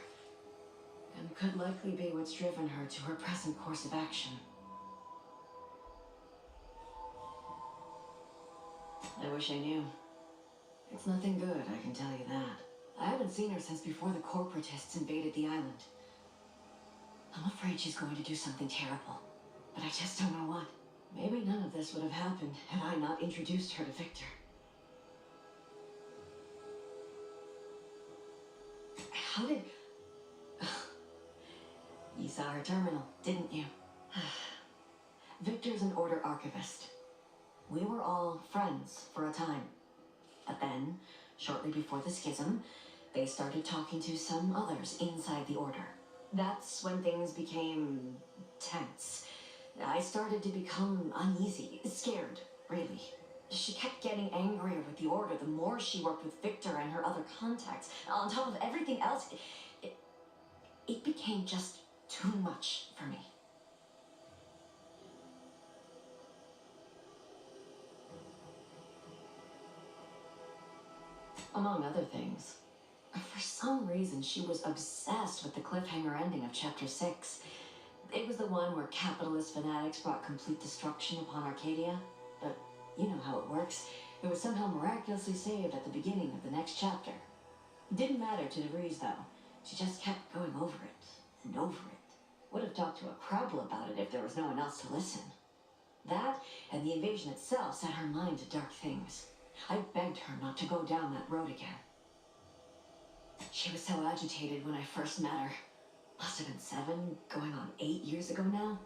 And could likely be what's driven her to her present course of action. I wish I knew. It's nothing good, I can tell you that. I haven't seen her since before the corporatists invaded the island. I'm afraid she's going to do something terrible, but I just don't know what. Maybe none of this would have happened had I not introduced her to Victor. How did... You saw her terminal, didn't you? Victor's an Order archivist. We were all friends for a time. But then, shortly before the schism, they started talking to some others inside the Order. That's when things became tense. I started to become uneasy, scared, really. She kept getting angrier with the Order the more she worked with Victor and her other contacts. On top of everything else, it became just too much for me. Among other things, for some reason she was obsessed with the cliffhanger ending of Chapter 6. It was the one where capitalist fanatics brought complete destruction upon Arcadia. But you know how it works. It was somehow miraculously saved at the beginning of the next chapter. Didn't matter to DeVries, though. She just kept going over it and over it. Would have talked to a Crabble about it if there was no one else to listen. That and the invasion itself set her mind to dark things. I begged her not to go down that road again. She was so agitated when I first met her. Must have been 7, going on 8 years ago now.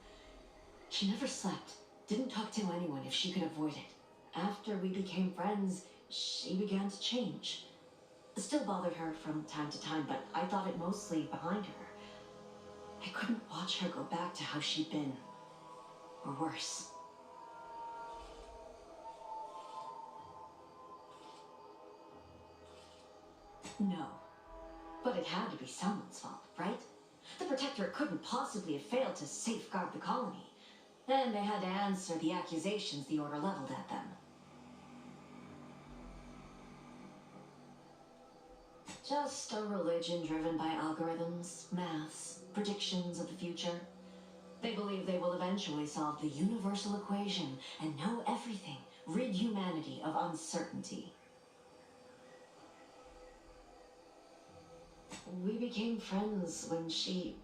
She never slept, didn't talk to anyone if she could avoid it. After we became friends, she began to change. It still bothered her from time to time, but I thought it mostly behind her. I couldn't watch her go back to how she'd been, or worse. No, but it had to be someone's fault, right? The Protectorate couldn't possibly have failed to safeguard the colony. And they had to answer the accusations the Order leveled at them. Just a religion driven by algorithms, maths, predictions of the future. They believe they will eventually solve the universal equation and know everything, rid humanity of uncertainty. We became friends when she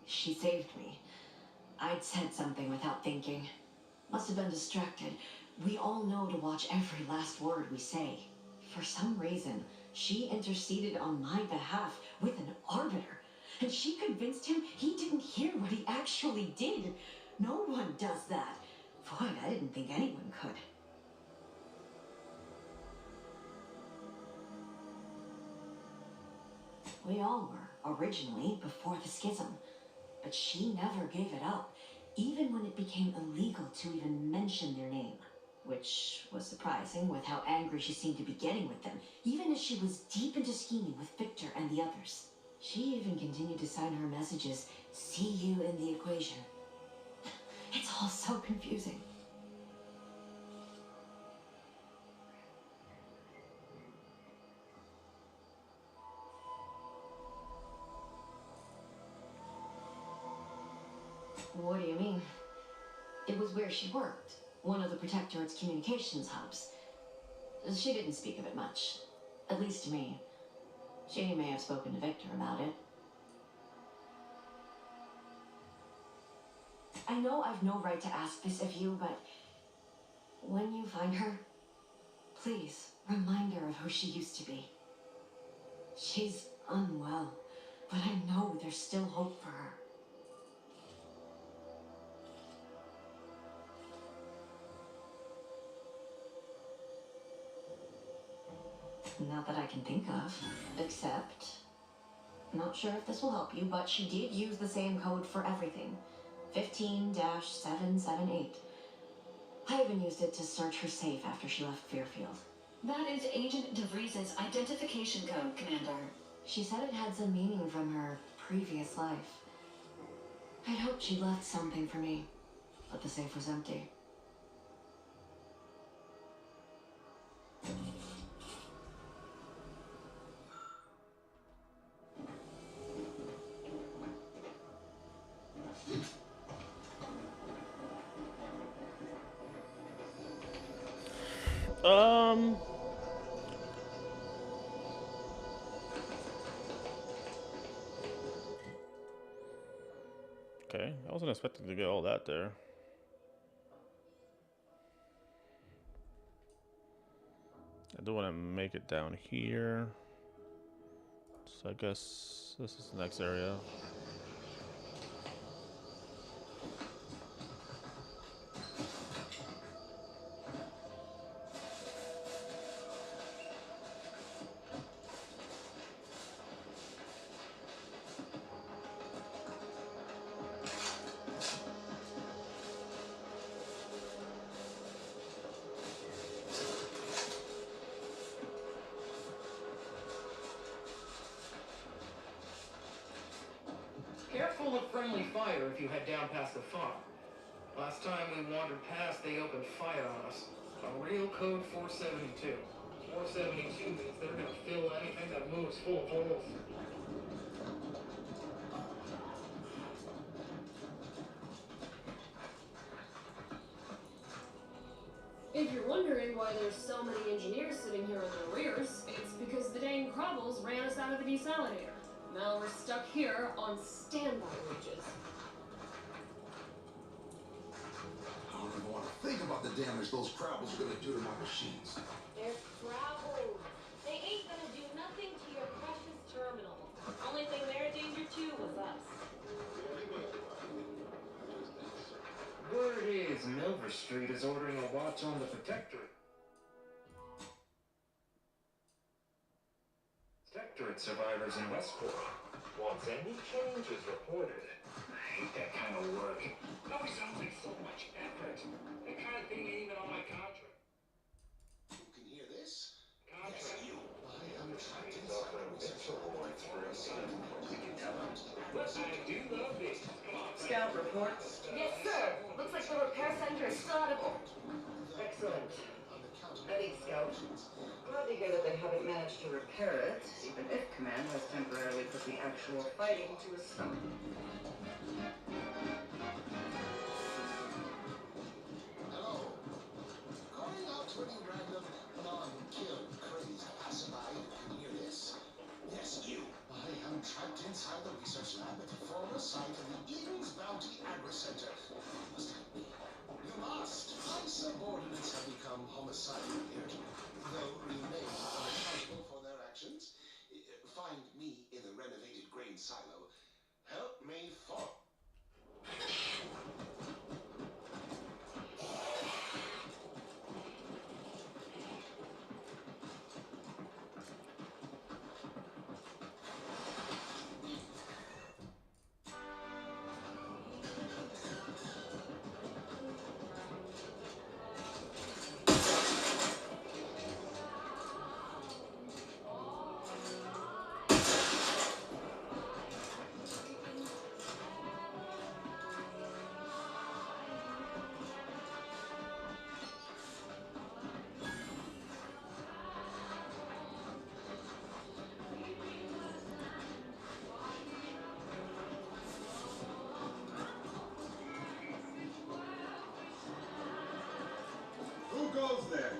saved me. I'd said something without thinking. Must have been distracted. We all know to watch every last word we say. For some reason, she interceded on my behalf with an arbiter. And she convinced him he didn't hear what he actually did. No one does that. Boy, I didn't think anyone could. We all were, originally, before the schism. But she never gave it up, even when it became illegal to even mention their name. Which was surprising with how angry she seemed to be getting with them, even as she was deep into scheming with Victor and the others. She even continued to sign her messages, "See you in the equation." It's all so confusing. What do you mean? It was where she worked, one of the Protectorate's communications hubs. She didn't speak of it much, at least to me. She may have spoken to Victor about it. I know I've no right to ask this of you, but when you find her, please remind her of who she used to be. She's unwell, but I know there's still hope for her. Not that I can think of, except... Not sure if this will help you, but she did use the same code for everything. 15-778. I even used it to search her safe after she left Fairfield. That is Agent DeVries' identification code, Commander. She said it had some meaning from her previous life. I'd hoped she'd left something for me, but the safe was empty. Okay, I wasn't expecting to get all that there. I do want to make it down here. So I guess this is the next area. somewhat friendly fire if you head down past the farm. Last time we wandered past, they opened fire on us. A real code 472. 472 means they're gonna fill anything that moves full of holes. If you're wondering why there's so many engineers sitting here in their rears, it's because the dang Crobbles ran us out of the desalinator. Now we're stuck here on standby wages. I don't even want to think about the damage those Crabbles are going to do to my machines. They're Crobbles. They ain't gonna do nothing to your precious terminal. Only thing they're a danger to was us. Word is Milver Street is ordering a watch on the Protectorate. Protectorate survivors in Westport. Once any change is reported. I hate that kind of work. It always sounds like so much effort. That kind of thing ain't even on my contract. Who can hear this? Contract. Yes, you. I am trapped inside the research laboratory. We can tell them. But I do love this. Come on. Scout reports. Yes, sir. Looks like the repair center is still out of order. Excellent. Eddie, Scout. Glad to hear that they haven't managed to repair it, even if Command has temporarily put the actual fighting to a stop. Hello. Calling out to any random non-killed crazed passerby who can hear this. Yes, you. I am trapped inside the research lab at the former site of the Eden's Bounty Agri Center. You must help me. You must. My subordinates have become homicidal here, though remain unaccountable for their actions. Find me in the renovated grain silo. Help me for... Who goes there?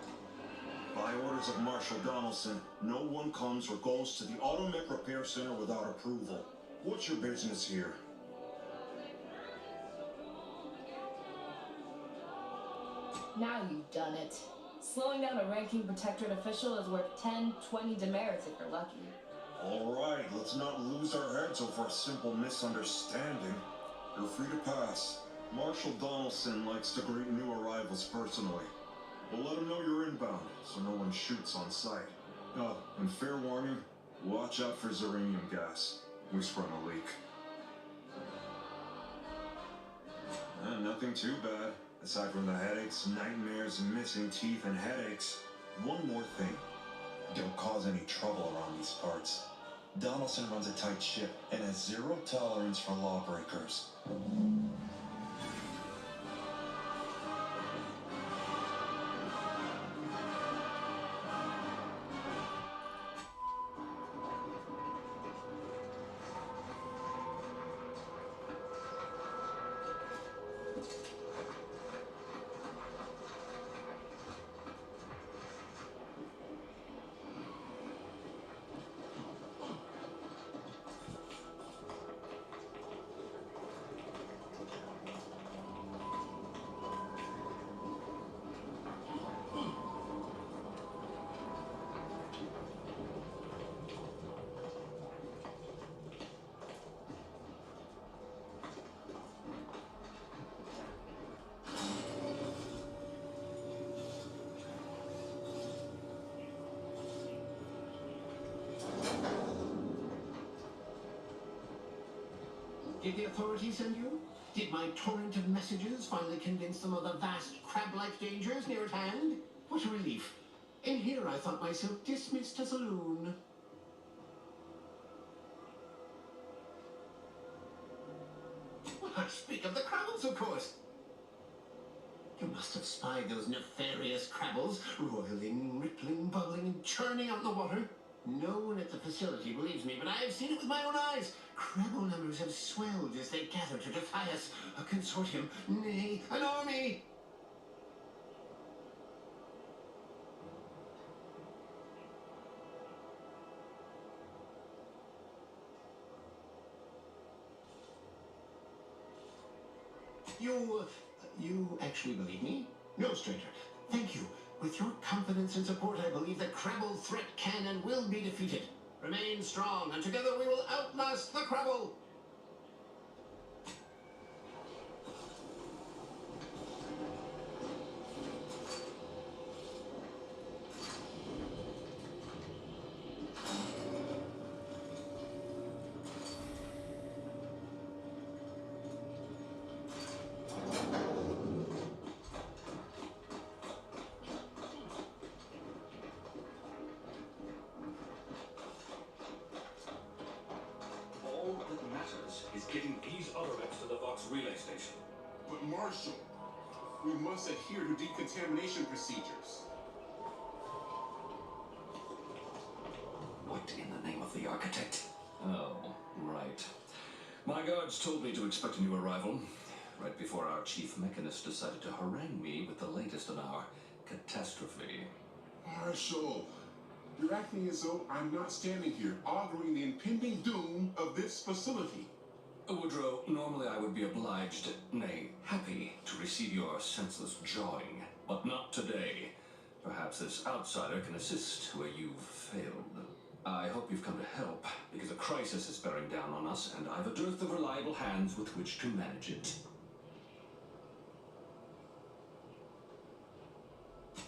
By orders of Marshal Donaldson, no one comes or goes to the Automech Repair Center without approval. What's your business here? Now you've done it. Slowing down a ranking protectorate official is worth 10, 20 demerits if you're lucky. All right, let's not lose our heads over a simple misunderstanding. You're free to pass. Marshal Donaldson likes to greet new arrivals personally. We'll let him know you're inbound, so no one shoots on sight. Oh, and fair warning, watch out for xeranium gas. We sprung a leak. Nothing too bad. Aside from the headaches, nightmares, missing teeth, and headaches. One more thing. Don't cause any trouble around these parts. Donaldson runs a tight ship and has zero tolerance for lawbreakers. Did the authorities send you? Did my torrent of messages finally convince them of the vast crab-like dangers near at hand? What a relief. In here I thought myself dismissed as a loon. I speak of the Crabbles, of course. You must have spied those nefarious Crabbles, roiling, rippling, bubbling, and churning out in the water. No one at the facility believes me, but I have seen it with my own eyes. Crabble numbers have swelled as they gather to defy us. A consortium, nay, an army. You actually believe me? No, stranger. Thank you. With your confidence and support, I believe the Crabble threat can and will be defeated. Remain strong, and together we will outlast the Crabble! All that matters is getting these Autorex to the Vox relay station. But Marshal, we must adhere to decontamination procedures. What in the name of the architect? Oh, right. My guards told me to expect a new arrival, right before our chief mechanist decided to harangue me with the latest in our catastrophe. Marshal, you're acting as though I'm not standing here auguring the impending doom of this facility. Woodrow, normally I would be obliged, nay, happy, to receive your senseless jawing, but not today. Perhaps this outsider can assist where you've failed. I hope you've come to help, because a crisis is bearing down on us, and I've a dearth of reliable hands with which to manage it.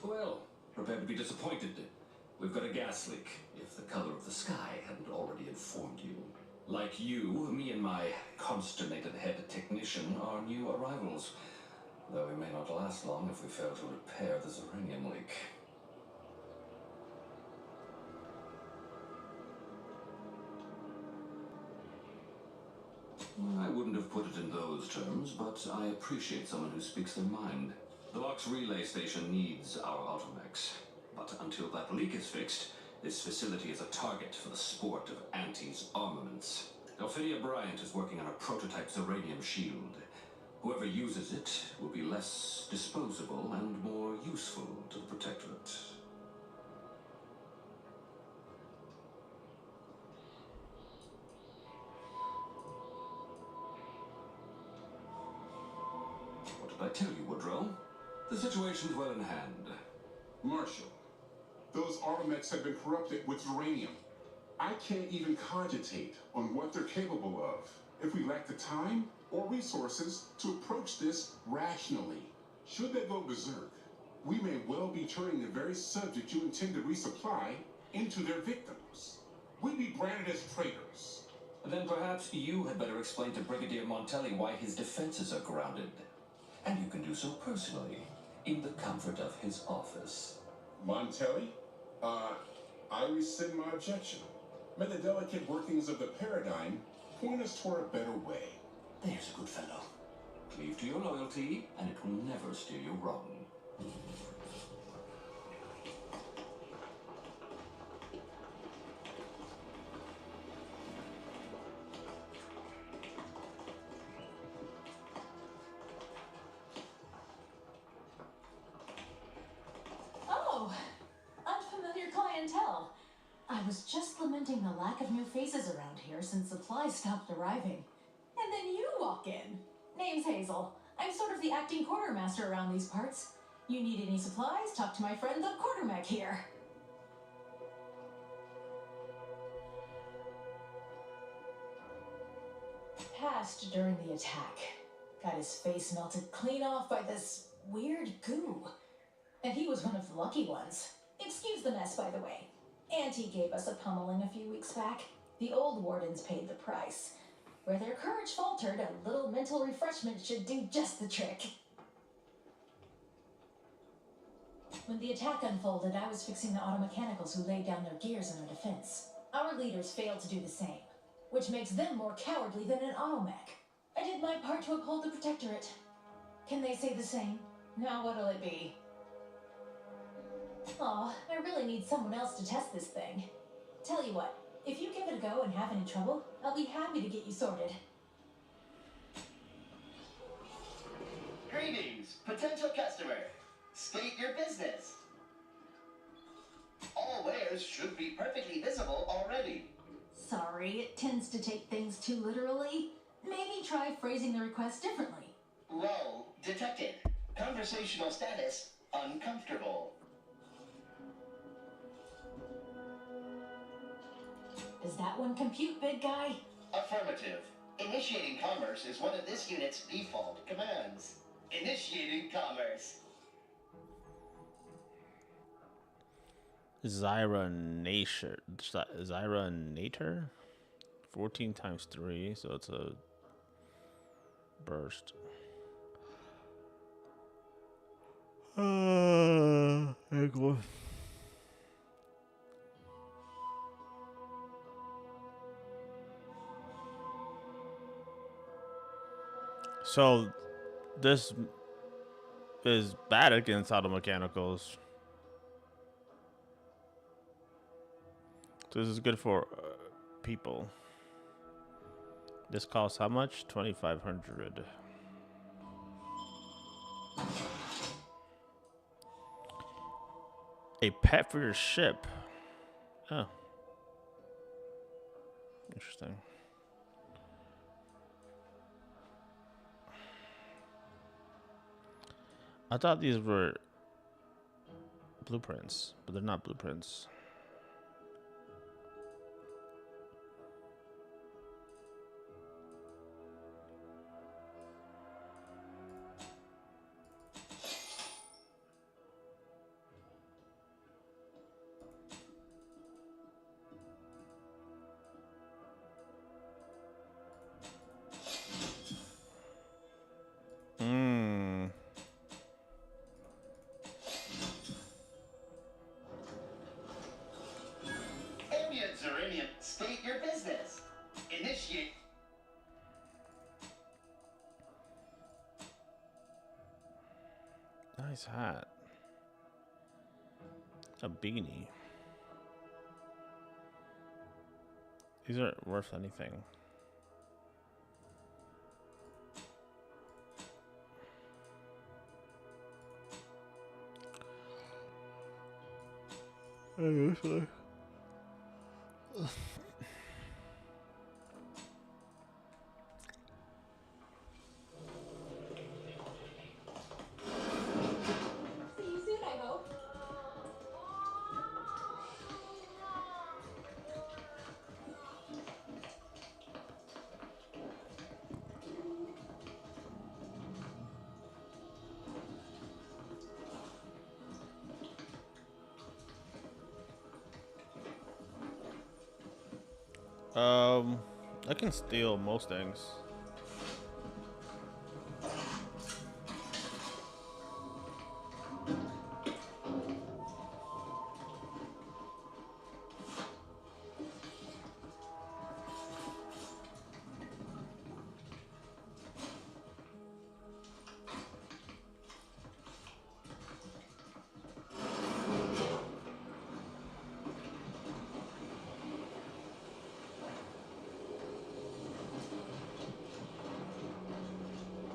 Well, prepare to be disappointed. We've got a gas leak, if the color of the sky hadn't already informed you. Like you, me and my consternated head technician are new arrivals, though we may not last long if we fail to repair the uranium leak. I wouldn't have put it in those terms, but I appreciate someone who speaks their mind. The Vox relay station needs our Automex, but until that leak is fixed, this facility is a target for the sport of Auntie's armaments. Ophelia Bryant is working on a prototype uranium shield. Whoever uses it will be less disposable and more useful to the Protectorate. What did I tell you, Woodrow? The situation's well in hand. Marshal, those Automex have been corrupted with uranium. I can't even cogitate on what they're capable of if we lack the time or resources to approach this rationally. Should they go berserk, we may well be turning the very subject you intend to resupply into their victims. We'd be branded as traitors. Then perhaps you had better explain to Brigadier Montelli why his defenses are grounded. And you can do so personally, in the comfort of his office. Montelli? I rescind my objection. May the delicate workings of the paradigm point us toward a better way. There's a good fellow. Cleave to your loyalty, and it will never steer you wrong. Oh, unfamiliar clientele. I was just lamenting the lack of new faces around here since supplies stopped arriving. And then you walk in. Name's Hazel. I'm sort of the acting quartermaster around these parts. You need any supplies? Talk to my friend the quartermech here. Passed during the attack. Got his face melted clean off by this weird goo. And he was one of the lucky ones. Excuse the mess, by the way. Auntie gave us a pummeling a few weeks back. The old wardens paid the price. Where their courage faltered, a little mental refreshment should do just the trick. When the attack unfolded, I was fixing the automechanicals who laid down their gears in our defense. Our leaders failed to do the same, which makes them more cowardly than an automech. I did my part to uphold the Protectorate. Can they say the same? Now what'll it be? Aw, I really need someone else to test this thing. Tell you what, if you give it a go and have any trouble, I'll be happy to get you sorted. Greetings, potential customer. State your business. All wares should be perfectly visible already. Sorry, it tends to take things too literally. Maybe try phrasing the request differently. Lull detected. Conversational status uncomfortable. Does that one compute, big guy? Affirmative. Initiating commerce is one of this unit's default commands. Initiating commerce. Zyronator? 14 times 3, so it's a burst. There you go. So this is bad against auto mechanicals. So this is good for people. This costs how much? 2,500. A pet for your ship. Oh. Interesting. I thought these were blueprints, but they're not blueprints. Ambient Zeranium, state your business. Initiate. Nice hat. A beanie. These aren't worth anything. Usually. See you soon, I hope. I can steal most things.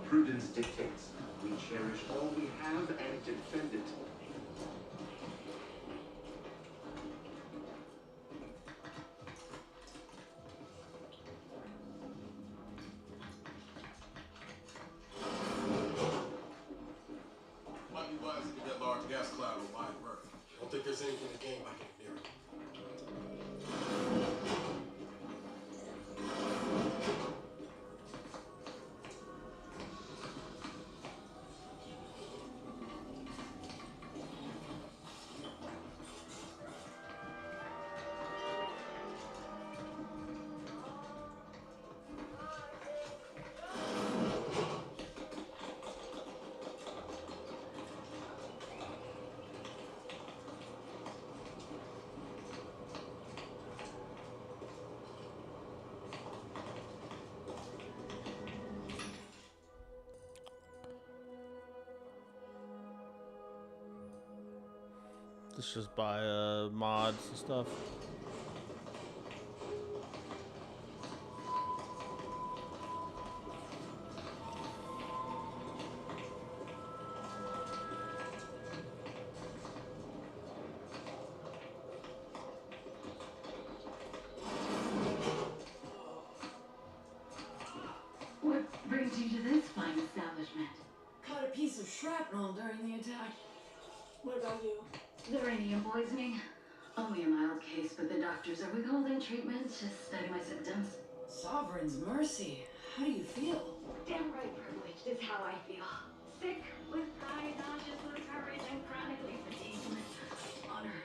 Prudence dictates we cherish all we have and defend it. Might be wise to get that large gas cloud on wide berth. Don't think there's anything to gain by getting near it. Let's just buy mods and stuff. What brings you to this fine establishment? Caught a piece of shrapnel during the attack. What about you? Uranium poisoning. Only a mild case, but the doctors are withholding treatment to study my symptoms. Sovereign's mercy. How do you feel? Downright privileged is how I feel. Sick with pride, nauseous with courage, and chronically fatigued with honor.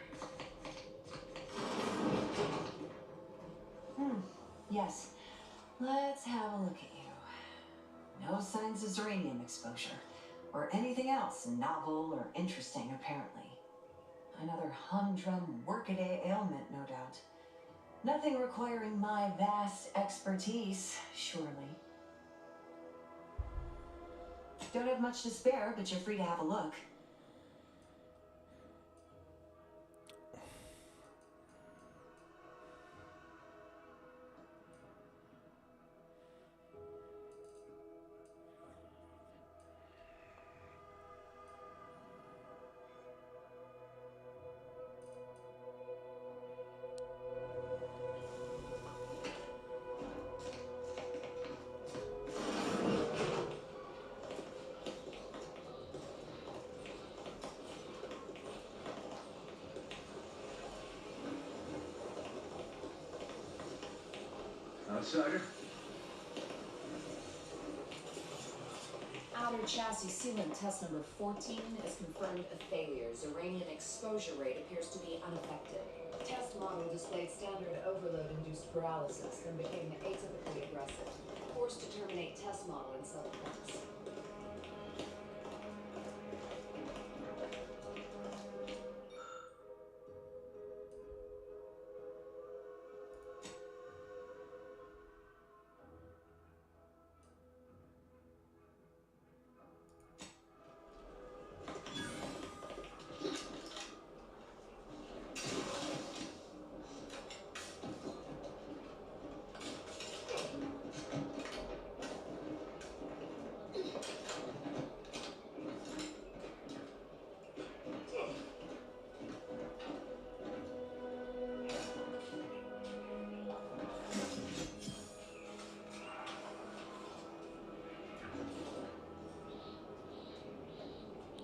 Yes. Let's have a look at you. No signs of uranium exposure, or anything else novel or interesting, apparently. Another humdrum workaday ailment, no doubt. Nothing requiring my vast expertise, surely. Don't have much to spare, but you're free to have a look. Outsider? Outer chassis sealant test number 14 is confirmed a failure. Uranium exposure rate appears to be unaffected. Test model displayed standard overload-induced paralysis, then became atypically aggressive. Forced to terminate test model in self-defense.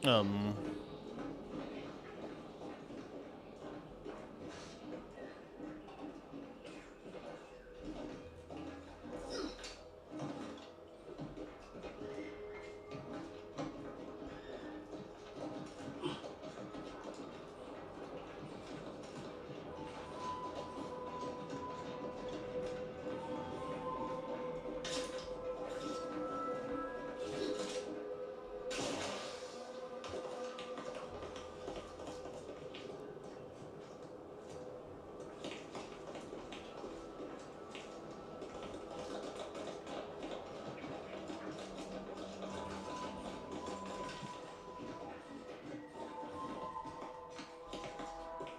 Um.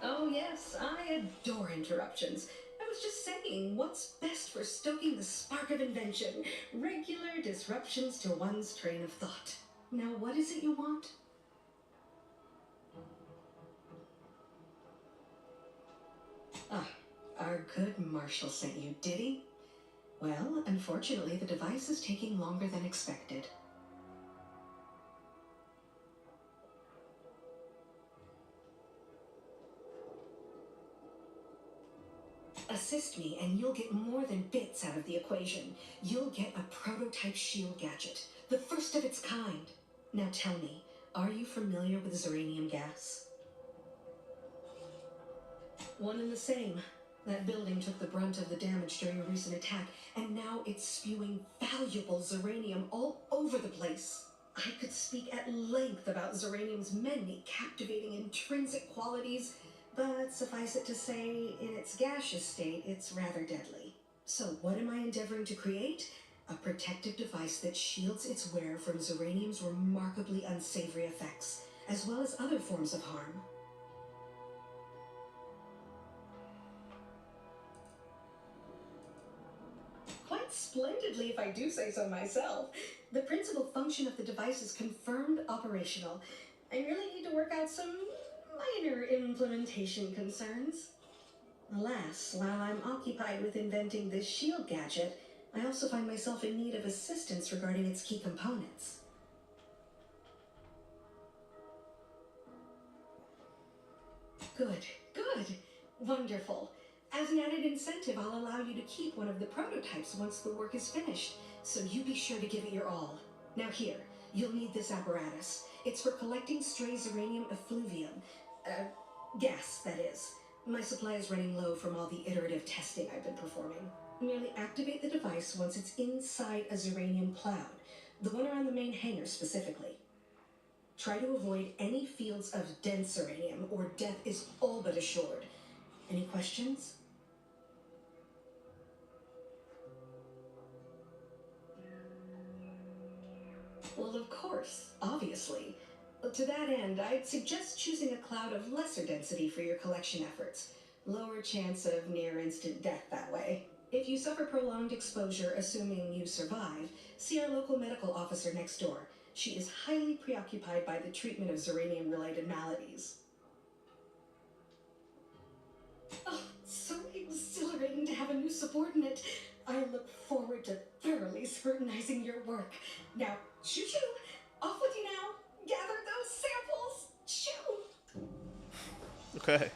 Oh yes, I adore interruptions. I was just saying, what's best for stoking the spark of invention? Regular disruptions to one's train of thought. Now, what is it you want? Ah, our good Marshal sent you, did he? Well, unfortunately, the device is taking longer than expected. Assist me, and you'll get more than bits out of the equation. You'll get a prototype shield gadget, the first of its kind. Now tell me, are you familiar with uranium gas? One and the same. That building took the brunt of the damage during a recent attack, and now it's spewing valuable uranium all over the place. I could speak at length about uranium's many captivating intrinsic qualities, but suffice it to say, in its gaseous state, it's rather deadly. So what am I endeavoring to create? A protective device that shields its wearer from uranium's remarkably unsavory effects, as well as other forms of harm. splendidly if I do say so myself. The principal function of the device is confirmed operational. I really need to work out some minor implementation concerns. Alas, while I'm occupied with inventing this shield gadget, I also find myself in need of assistance regarding its key components. Good, good. Wonderful. As an added incentive, I'll allow you to keep one of the prototypes once the work is finished, so you be sure to give it your all. Now here, you'll need this apparatus. It's for collecting stray uranium effluvium. Gas, that is. My supply is running low from all the iterative testing I've been performing. Merely activate the device once it's inside a uranium cloud, the one around the main hangar specifically. Try to avoid any fields of dense uranium, or death is all but assured. Any questions? Well, of course, obviously. To that end, I'd suggest choosing a cloud of lesser density for your collection efforts. Lower chance of near-instant death that way. If you suffer prolonged exposure, assuming you survive, see our local medical officer next door. She is highly preoccupied by the treatment of uranium-related maladies. Oh, so exhilarating to have a new subordinate. I look forward to thoroughly scrutinizing your work. Now, shoo-shoo! Off with you now! Gather those samples! Shoo! Okay.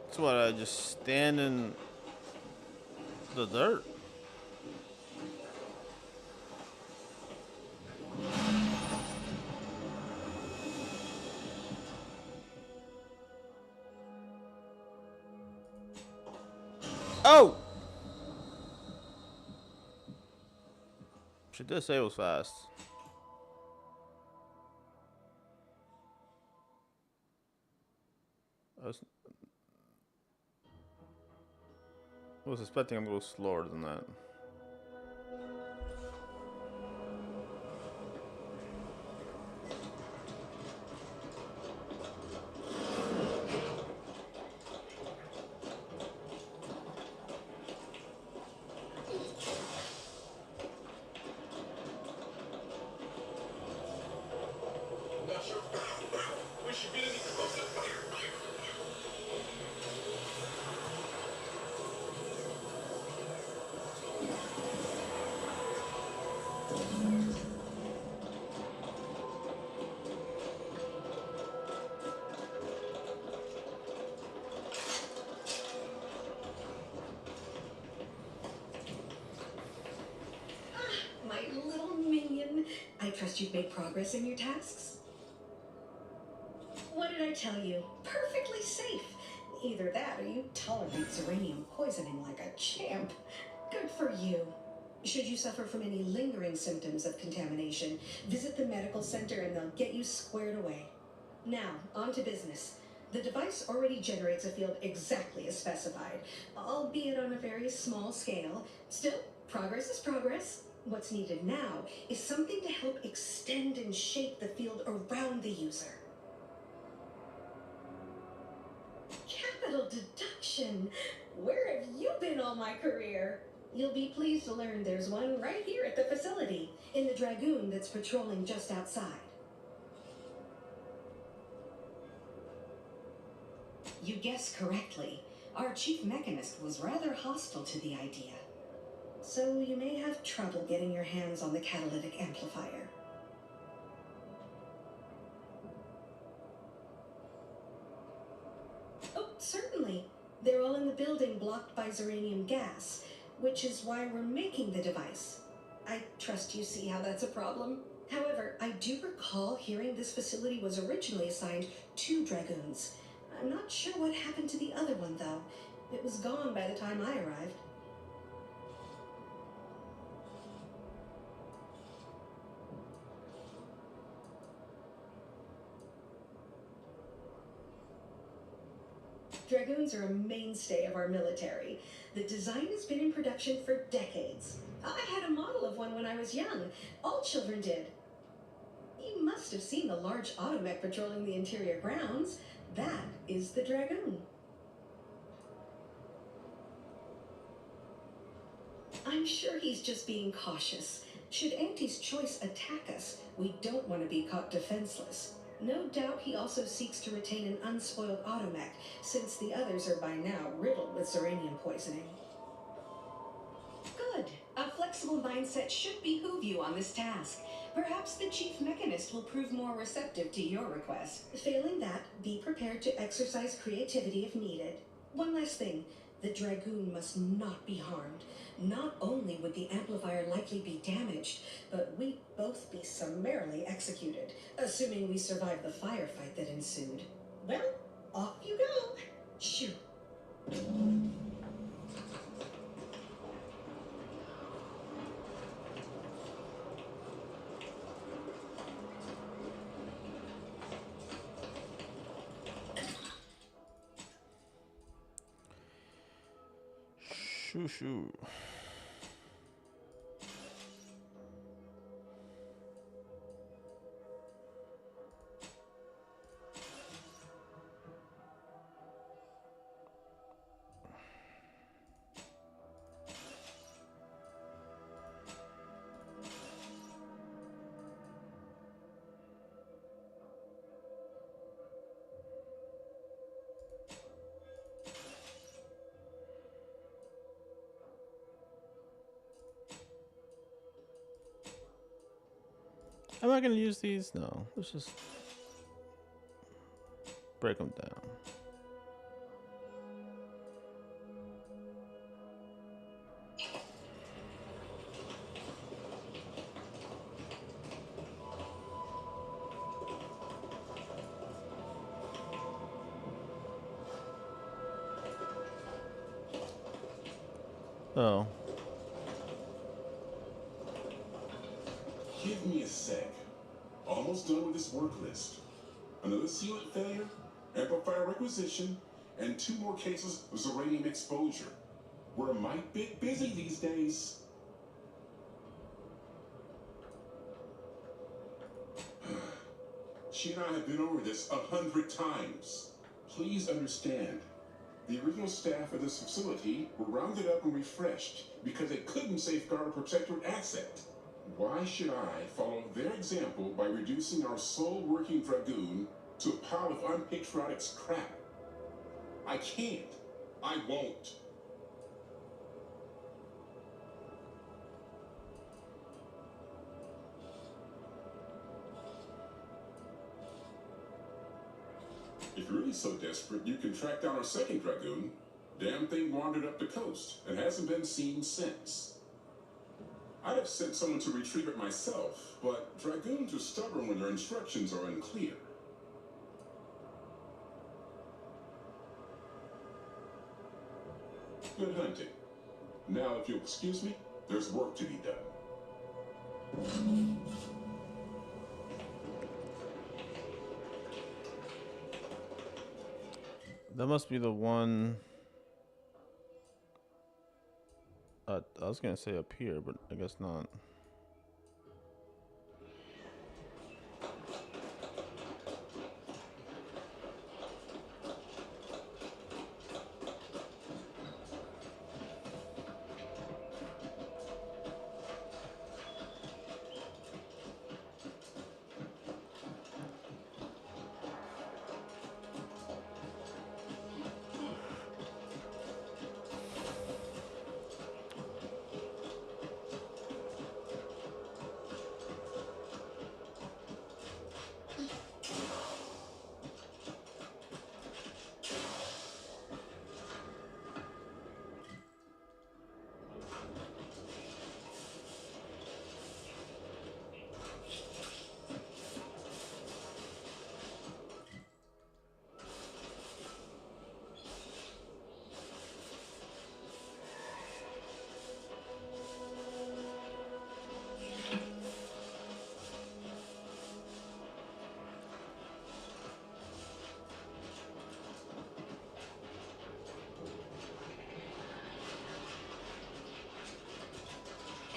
That's what, I just stand in the dirt. Oh! She did say it was fast. I was expecting him to go slower than that. My little minion. I trust you've made progress in your tasks? What did I tell you? Perfectly safe. Either that or you tolerate uranium poisoning like a champ. Good for you. Should you suffer from any lingering symptoms of contamination, visit the medical center and they'll get you squared away. Now, on to business. The device already generates a field exactly as specified, albeit on a very small scale. Still, progress is progress. What's needed now is something to help extend and shape the field around the user. Capital deduction! Where have you been all my career? You'll be pleased to learn there's one right here at the facility, in the Dragoon that's patrolling just outside. You guessed correctly. Our chief mechanist was rather hostile to the idea. So you may have trouble getting your hands on the catalytic amplifier. Oh, certainly. They're all in the building blocked by uranium gas, which is why we're making the device. I trust you see how that's a problem. However, I do recall hearing this facility was originally assigned 2 Dragoons. I'm not sure what happened to the other one, though. It was gone by the time I arrived. Dragoons are a mainstay of our military. The design has been in production for decades. I had a model of one when I was young. All children did. He must have seen the large automech patrolling the interior grounds. That is the Dragoon. I'm sure he's just being cautious. Should Auntie's Choice attack us, we don't want to be caught defenseless. No doubt he also seeks to retain an unspoiled automech, since the others are by now riddled with Zeranium poisoning. Good. A flexible mindset should behoove you on this task. Perhaps the chief mechanist will prove more receptive to your request. Failing that, be prepared to exercise creativity if needed. One last thing. The Dragoon must not be harmed. Not only would the amplifier likely be damaged, but we'd both be summarily executed, assuming we survive the firefight that ensued. Well, off you go. Shoot. Shoo. Am I gonna use these? No. Let's just break them down. Oh. Give me a sec. Almost done with this work list. Another sealant failure, amplifier requisition, and 2 more cases of Zeranium exposure. We're a mite bit busy these days. She and I have been over this 100 times. Please understand, the original staff of this facility were rounded up and refreshed because they couldn't safeguard a protected asset. Why should I follow their example by reducing our sole working Dragoon to a pile of unpatriotic scrap? I can't. I won't. If you're really so desperate, you can track down our second Dragoon. Damn thing wandered up the coast and hasn't been seen since. I'd have sent someone to retrieve it myself, but Dragoons are stubborn when their instructions are unclear. Good hunting. Now, if you'll excuse me, there's work to be done. That must be the one. I was gonna say up here, but I guess not.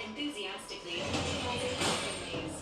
Enthusiastically optimizing custom maze.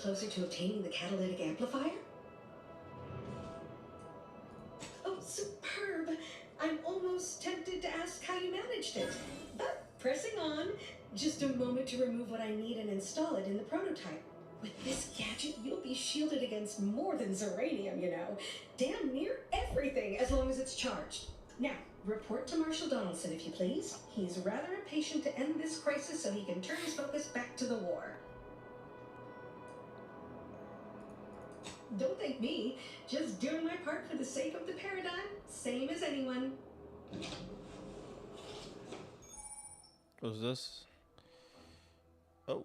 closer to obtaining the catalytic amplifier? Oh, superb! I'm almost tempted to ask how you managed it. But pressing on, just a moment to remove what I need and install it in the prototype. With this gadget, you'll be shielded against more than Zeranium, you know. Damn near everything, as long as it's charged. Now, report to Marshal Donaldson, if you please. He's rather impatient to end this crisis so he can turn his focus back to the war. Don't thank me. Just doing my part for the sake of the paradigm, same as anyone. What's this? Oh.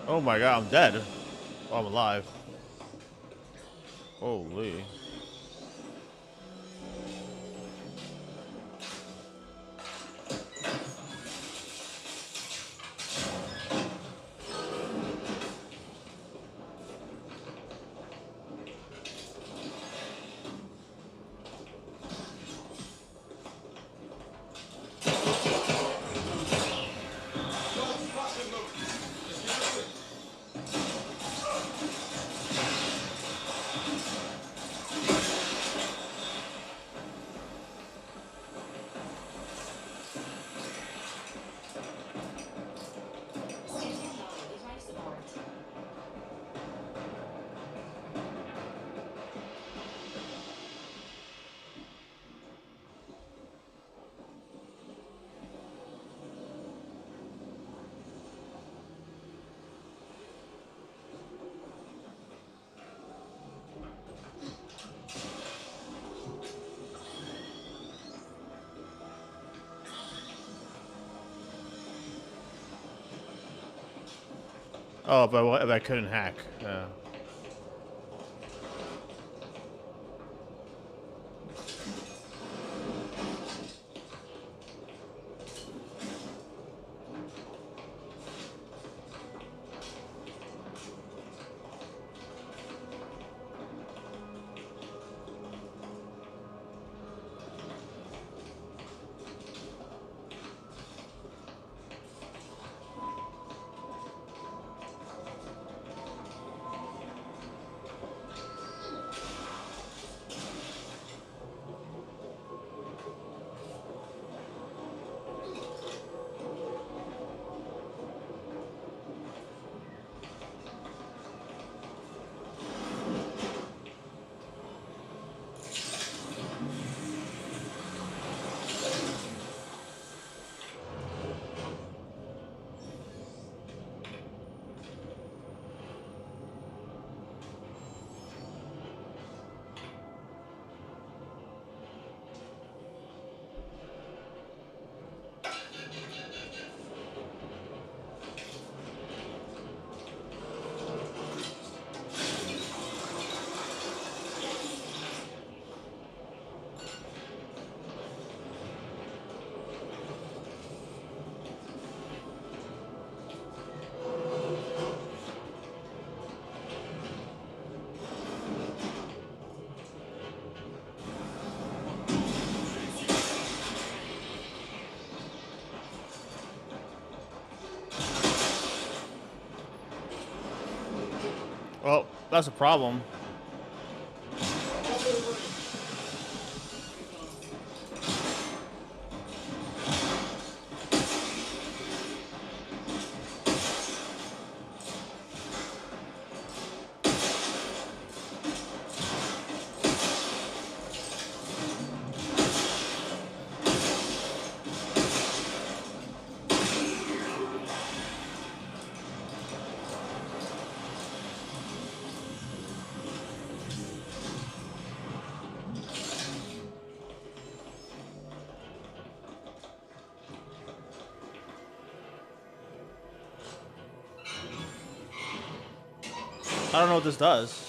Oh my god, I'm dead. Oh, I'm alive. Holy. Oh, but if I couldn't hack. Well, that's a problem. I don't know what this does.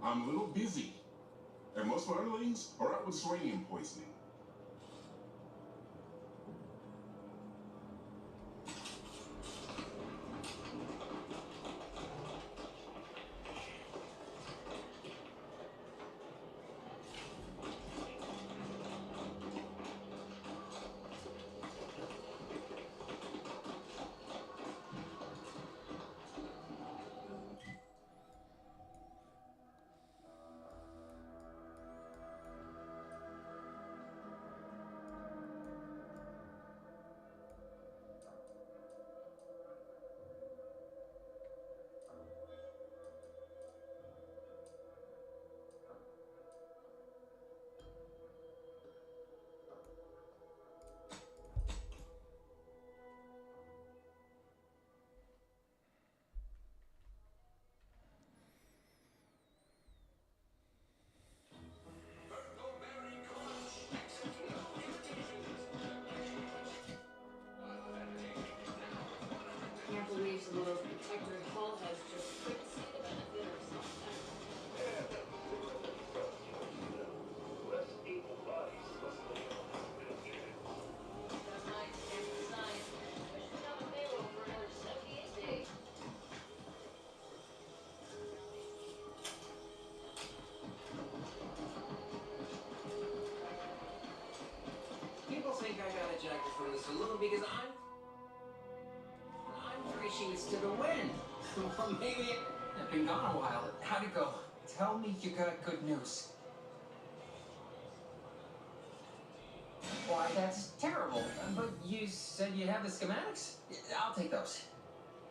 I'm a little busy. And most of my underlings are out with uranium poisoning. Can't believe some of those protectorate hull heads just couldn't see the benefit of something. Less able bodies must be That might stand the sign. I should have a payroll for another 78 days. People think I got ejected from the saloon because I'm 3 sheets to the wind. Or maybe I've been gone a while. How'd it go? Tell me you got good news. Why, that's terrible. But you said you have the schematics? I'll take those.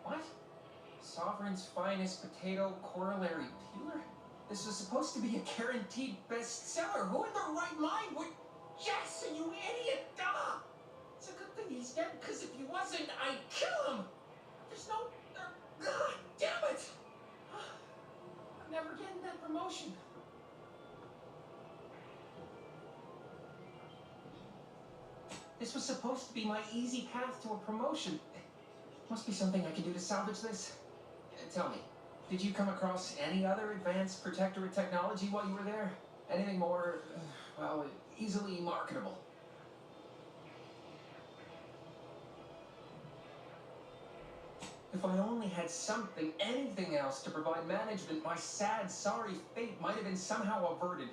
What? Sovereign's finest potato corollary peeler? This was supposed to be a guaranteed bestseller. Who in their right mind would... Jackson, you idiot! Duh! It's a good thing he's dead, because if he wasn't, I'd kill him! There's no... God damn it! I'm never getting that promotion. This was supposed to be my easy path to a promotion. Must be something I can do to salvage this. Tell me, did you come across any other advanced protectorate technology while you were there? Anything more, well, easily marketable? If I only had something, anything else to provide management, my sad, sorry fate might have been somehow averted.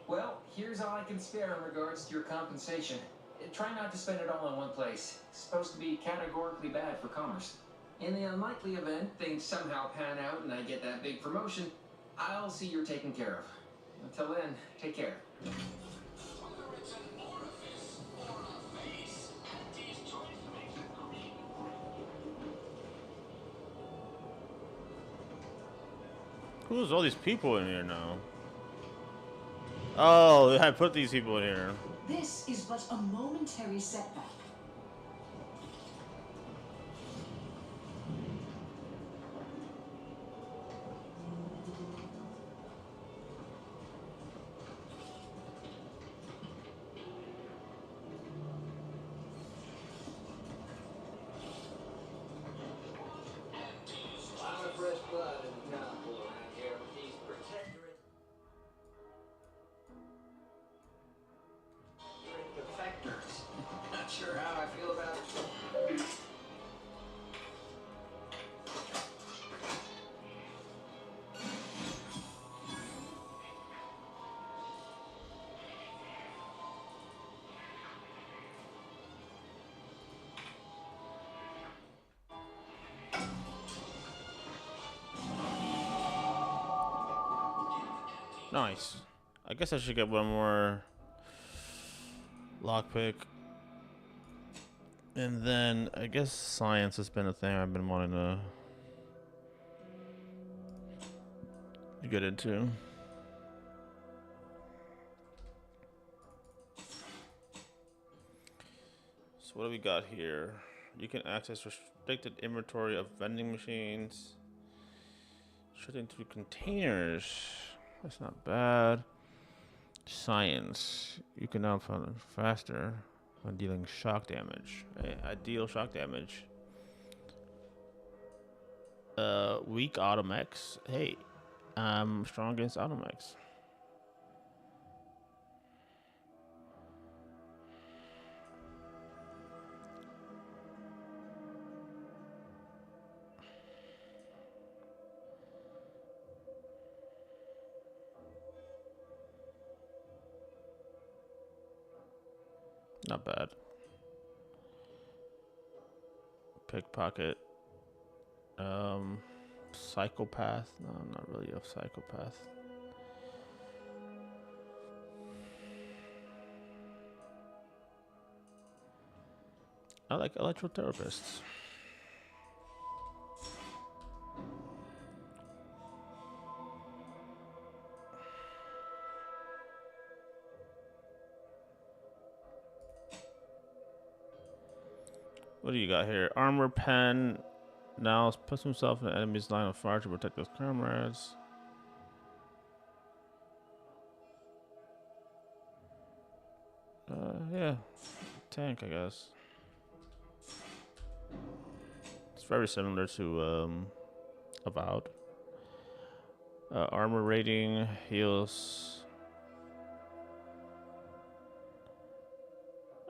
Well, here's all I can spare in regards to your compensation. Try not to spend it all in one place. It's supposed to be categorically bad for commerce. In the unlikely event things somehow pan out and I get that big promotion, I'll see you're taken care of. Until then, take care. Who's all these people in here now? Oh, I put these people in here. This is but a momentary setback. A lot of fresh blood in the town pool around here, but these protectorate defectors. Not sure how I feel about it. Nice. I guess I should get one more lockpick. And then I guess science has been a thing I've been wanting to get into. So what do we got here? You can access restricted inventory of vending machines. Shooting through containers. That's not bad. Science. You can now find it faster when dealing shock damage. Hey, I deal shock damage. Weak Automex. Hey, I'm strong against automechs. Not bad. Pickpocket. Psychopath. No, I'm not really a psychopath. I like electrotherapists. What do you got here? Armor pen. Now puts himself in the enemy's line of fire to protect his comrades. Yeah. Tank, I guess. It's very similar to Avowed. Armor rating, heals.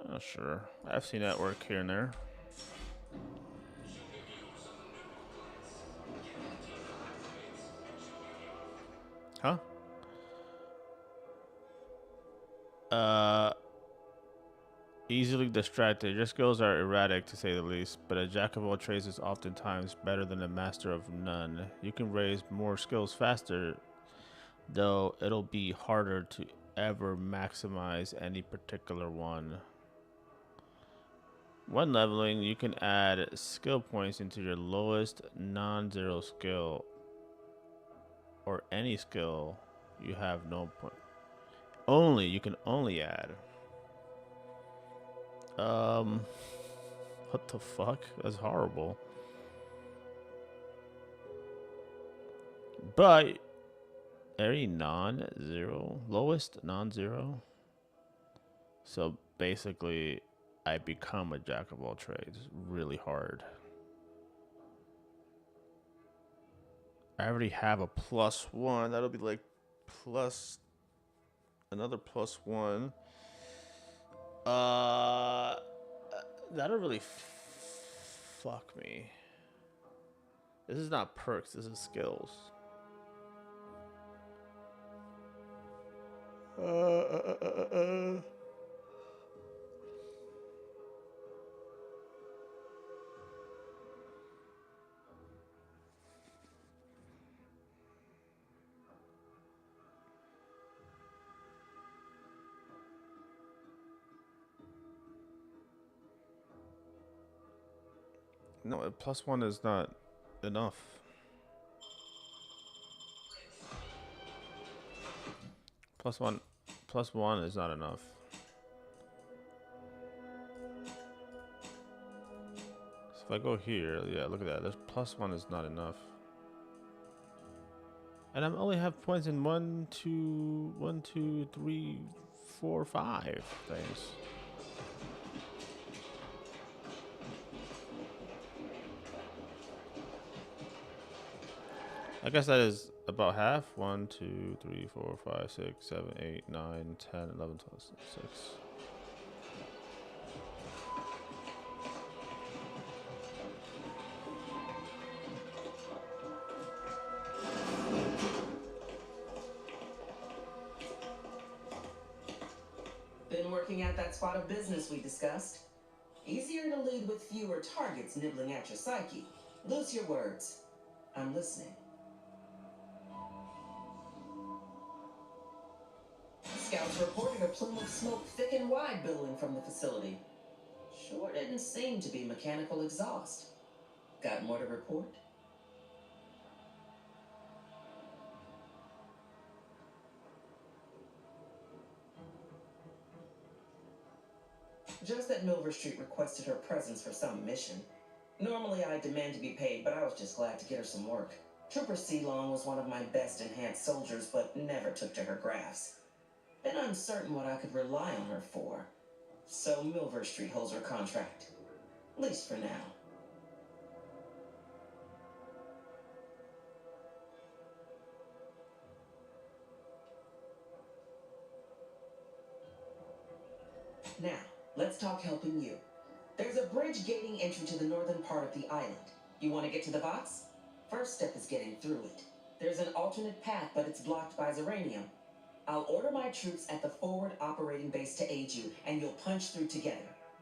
Oh, sure. I've seen that work here and there. Huh? Easily distracted. Your skills are erratic to say the least, but a jack of all trades is oftentimes better than a master of none. You can raise more skills faster, though it'll be harder to ever maximize any particular one. When leveling, you can add skill points into your lowest non-zero skill or any skill you have no point. You can only add. What the fuck? That's horrible. But every non-zero, lowest non-zero. So basically, I become a jack of all trades really hard. I already have a +1. That'll be like plus another +1. That'll really fuck me. This is not perks, this is skills. No, a +1 is not enough. +1 is not enough. So if I go here, yeah, look at that. This +1 is not enough. And I only have points in 1, 2, 3, 4, 5 things. I guess that is about half. 1, 2, 3, 4, 5, 6, 7, 8, 9, 10, 11, 12, 6. Been working at that spot of business we discussed? Easier to lead with fewer targets nibbling at your psyche. Loose your words. I'm listening. Scouts reported a plume of smoke thick and wide billowing from the facility. Sure didn't seem to be mechanical exhaust. Got more to report? Just that Milver Street requested her presence for some mission. Normally I demand to be paid, but I was just glad to get her some work. Trooper Ceylon was one of my best enhanced soldiers, but never took to her grafts. Been uncertain what I could rely on her for. So Milver Street holds her contract. At least for now. Now, let's talk helping you. There's a bridge gating entry to the northern part of the island. You want to get to the box? First step is getting through it. There's an alternate path, but it's blocked by Zeranium. I'll order my troops at the forward operating base to aid you, and you'll punch through together.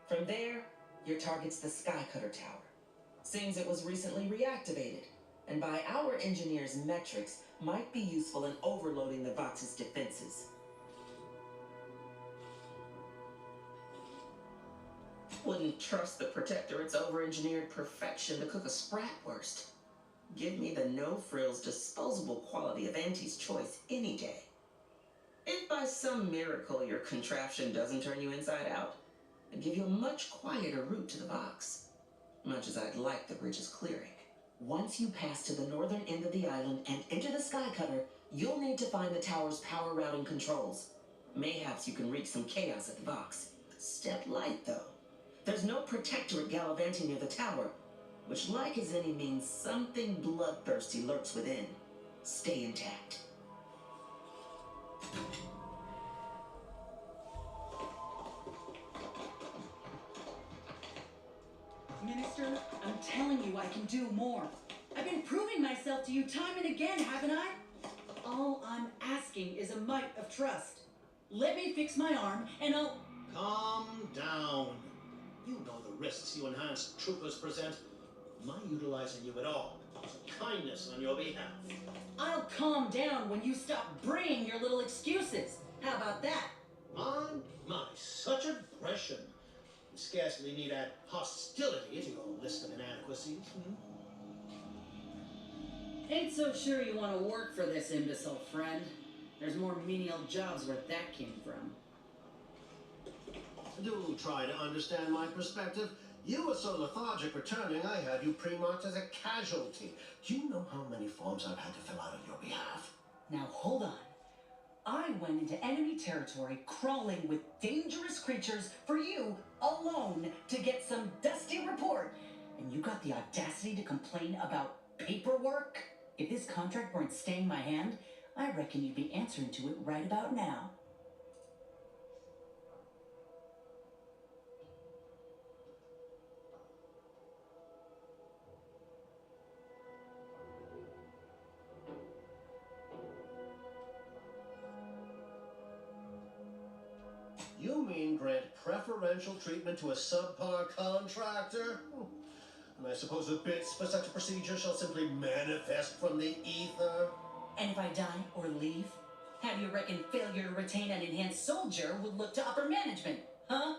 From there, your target's the Skycutter Tower. Seems it was recently reactivated, and by our engineers' metrics, might be useful in overloading the Vox's defenses. Wouldn't trust the Protectorate's over-engineered perfection to cook a spratwurst. Give me the no-frills, disposable quality of Auntie's choice any day. If by some miracle your contraption doesn't turn you inside out, I'd give you a much quieter route to the box. Much as I'd like the bridge's clearing. Once you pass to the northern end of the island and enter the Skycutter, you'll need to find the tower's power routing controls. Mayhaps you can wreak some chaos at the box. Step light, though. There's no Protectorate gallivanting near the tower, which, like as any, means something bloodthirsty lurks within. Stay intact. Minister, I'm telling you I can do more. I've been proving myself to you time and again, haven't I? All I'm asking is a mite of trust. Let me fix my arm and I'll... Calm down. You know the risks you enhanced troopers present. My utilizing you at all is a kindness on your behalf. I'll calm down when you stop bringing your little excuses. How about that? My, such aggression. You scarcely need add hostility to your list of inadequacies. Ain't so sure you want to work for this imbecile, friend. There's more menial jobs where that came from. Do try to understand my perspective. You were so lethargic returning, I had you pre-marked as a casualty. Do you know how many forms I've had to fill out on your behalf? Now hold on. I went into enemy territory crawling with dangerous creatures for you alone to get some dusty report. And you got the audacity to complain about paperwork? If this contract weren't staying my hand, I reckon you'd be answering to it right about now. You mean grant preferential treatment to a subpar contractor? And I suppose the bits for such a procedure shall simply manifest from the ether? And if I die or leave, how do you reckon failure to retain an enhanced soldier would look to upper management, huh?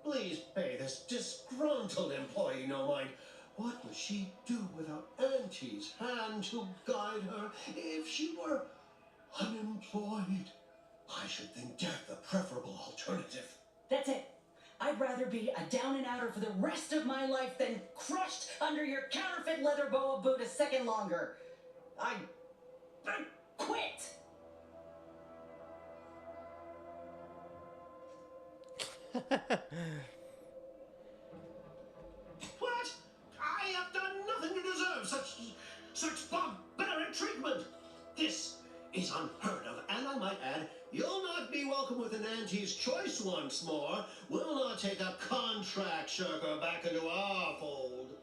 Please pay this disgruntled employee no mind. What would she do without Auntie's hand to guide her if she were unemployed? I should think death the preferable alternative. That's it. I'd rather be a down and outer for the rest of my life than crushed under your counterfeit leather boa boot a second longer. I quit. What? I have done nothing to deserve such barbaric treatment. This is unheard of, and I might add, you'll not be welcome with an Auntie's choice once more. We'll not take a contract shirker back into our fold.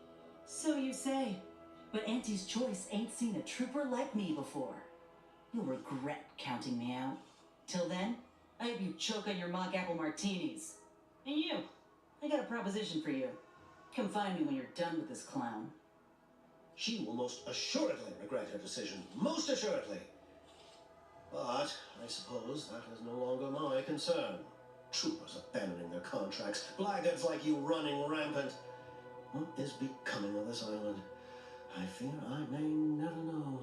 So you say, but Auntie's choice ain't seen a trooper like me before. You'll regret counting me out. Till then, I hope you choke on your mock apple martinis. And you, I got a proposition for you. Come find me when you're done with this clown. She will most assuredly regret her decision. Most assuredly. But I suppose that is no longer my concern. Troopers abandoning their contracts, blackguards like you running rampant. What is becoming of this island? I fear I may never know.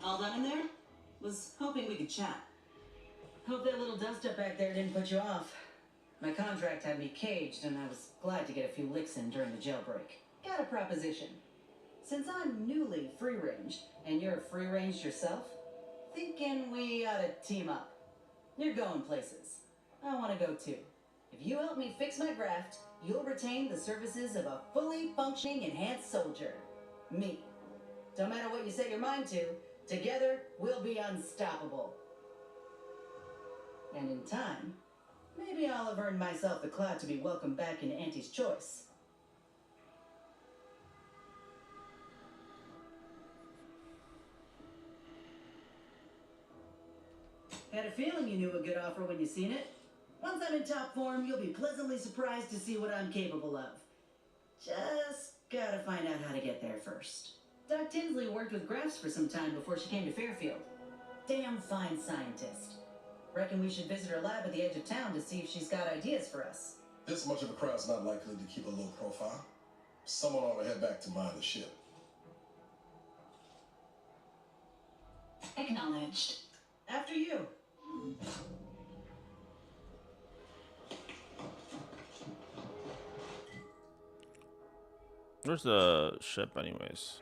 All done in there? Was hoping we could chat. Hope that little dust-up back there didn't put you off. My contract had me caged, and I was glad to get a few licks in during the jailbreak. Got a proposition. Since I'm newly free-ranged, and you're free-ranged yourself, thinking we ought to team up. You're going places. I want to go too. If you help me fix my graft, you'll retain the services of a fully functioning enhanced soldier. Me. Don't matter what you set your mind to, Together, we'll be unstoppable. And in time, maybe I'll have earned myself the clout to be welcomed back in Auntie's Choice. Had a feeling you knew a good offer when you seen it. Once I'm in top form, you'll be pleasantly surprised to see what I'm capable of. Just gotta find out how to get there first. Doc Tinsley worked with graphs for some time before she came to Fairfield. Damn fine scientist. Reckon we should visit her lab at the edge of town to see if she's got ideas for us. This much of a crowd's not likely to keep a low profile. Someone ought to head back to mine the ship. Acknowledged. After you. Where's the ship, anyways?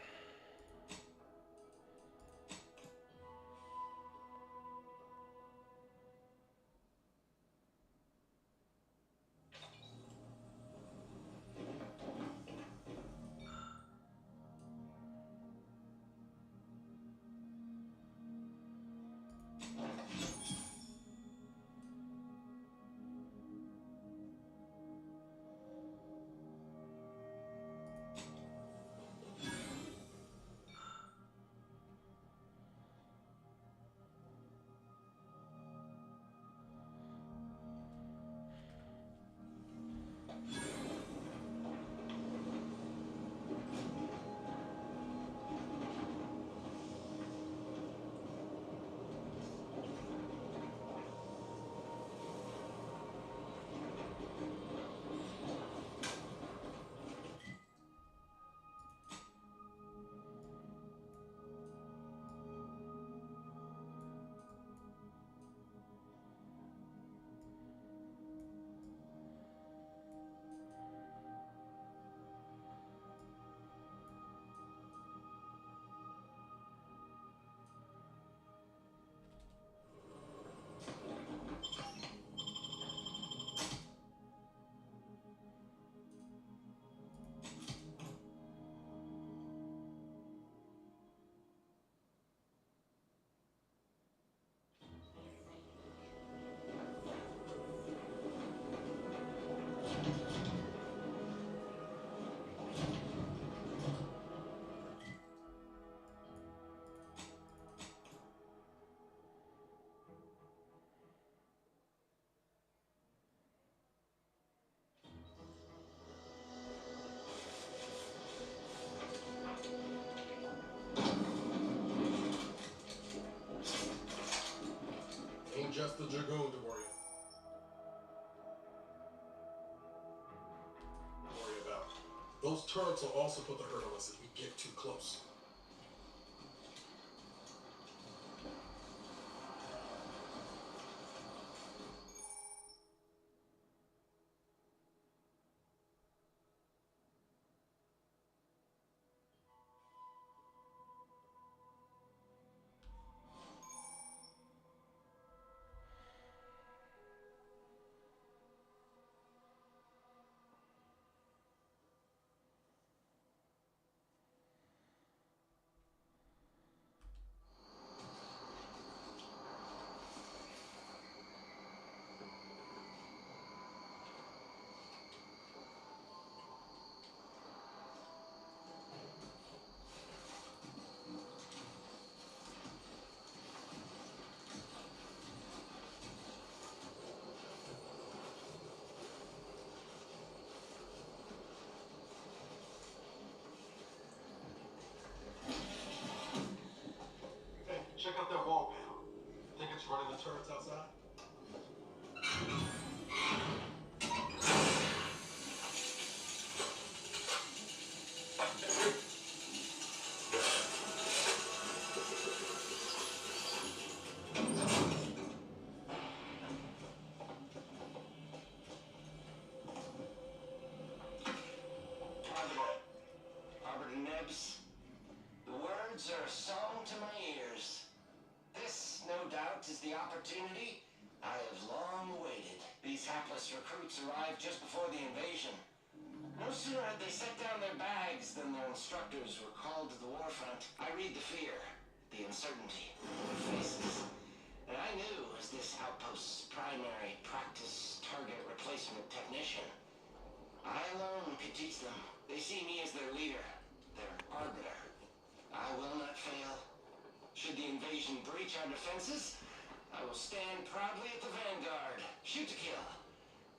Ain't just the Dragoon to worry about. Those turrets will also put the hurt on us if we get too close. Hey, check out that wall panel. Think it's running the turrets outside? Arbiter Nebs, the words are a song to my ears. This, no doubt, is the opportunity I have long awaited. These hapless recruits arrived just before the invasion. No sooner had they set down their bags than their instructors were called to the warfront. I read the fear. the uncertainty on their faces. And I knew as this outpost's primary practice target replacement technician, I alone could teach them. They see me as their leader, their arbiter. I will not fail. Should the invasion breach our defenses, I will stand proudly at the vanguard, shoot to kill,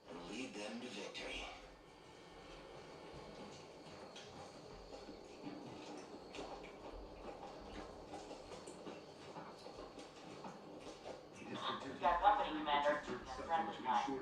and lead them to victory. We've got company, Commander. And friendly kind.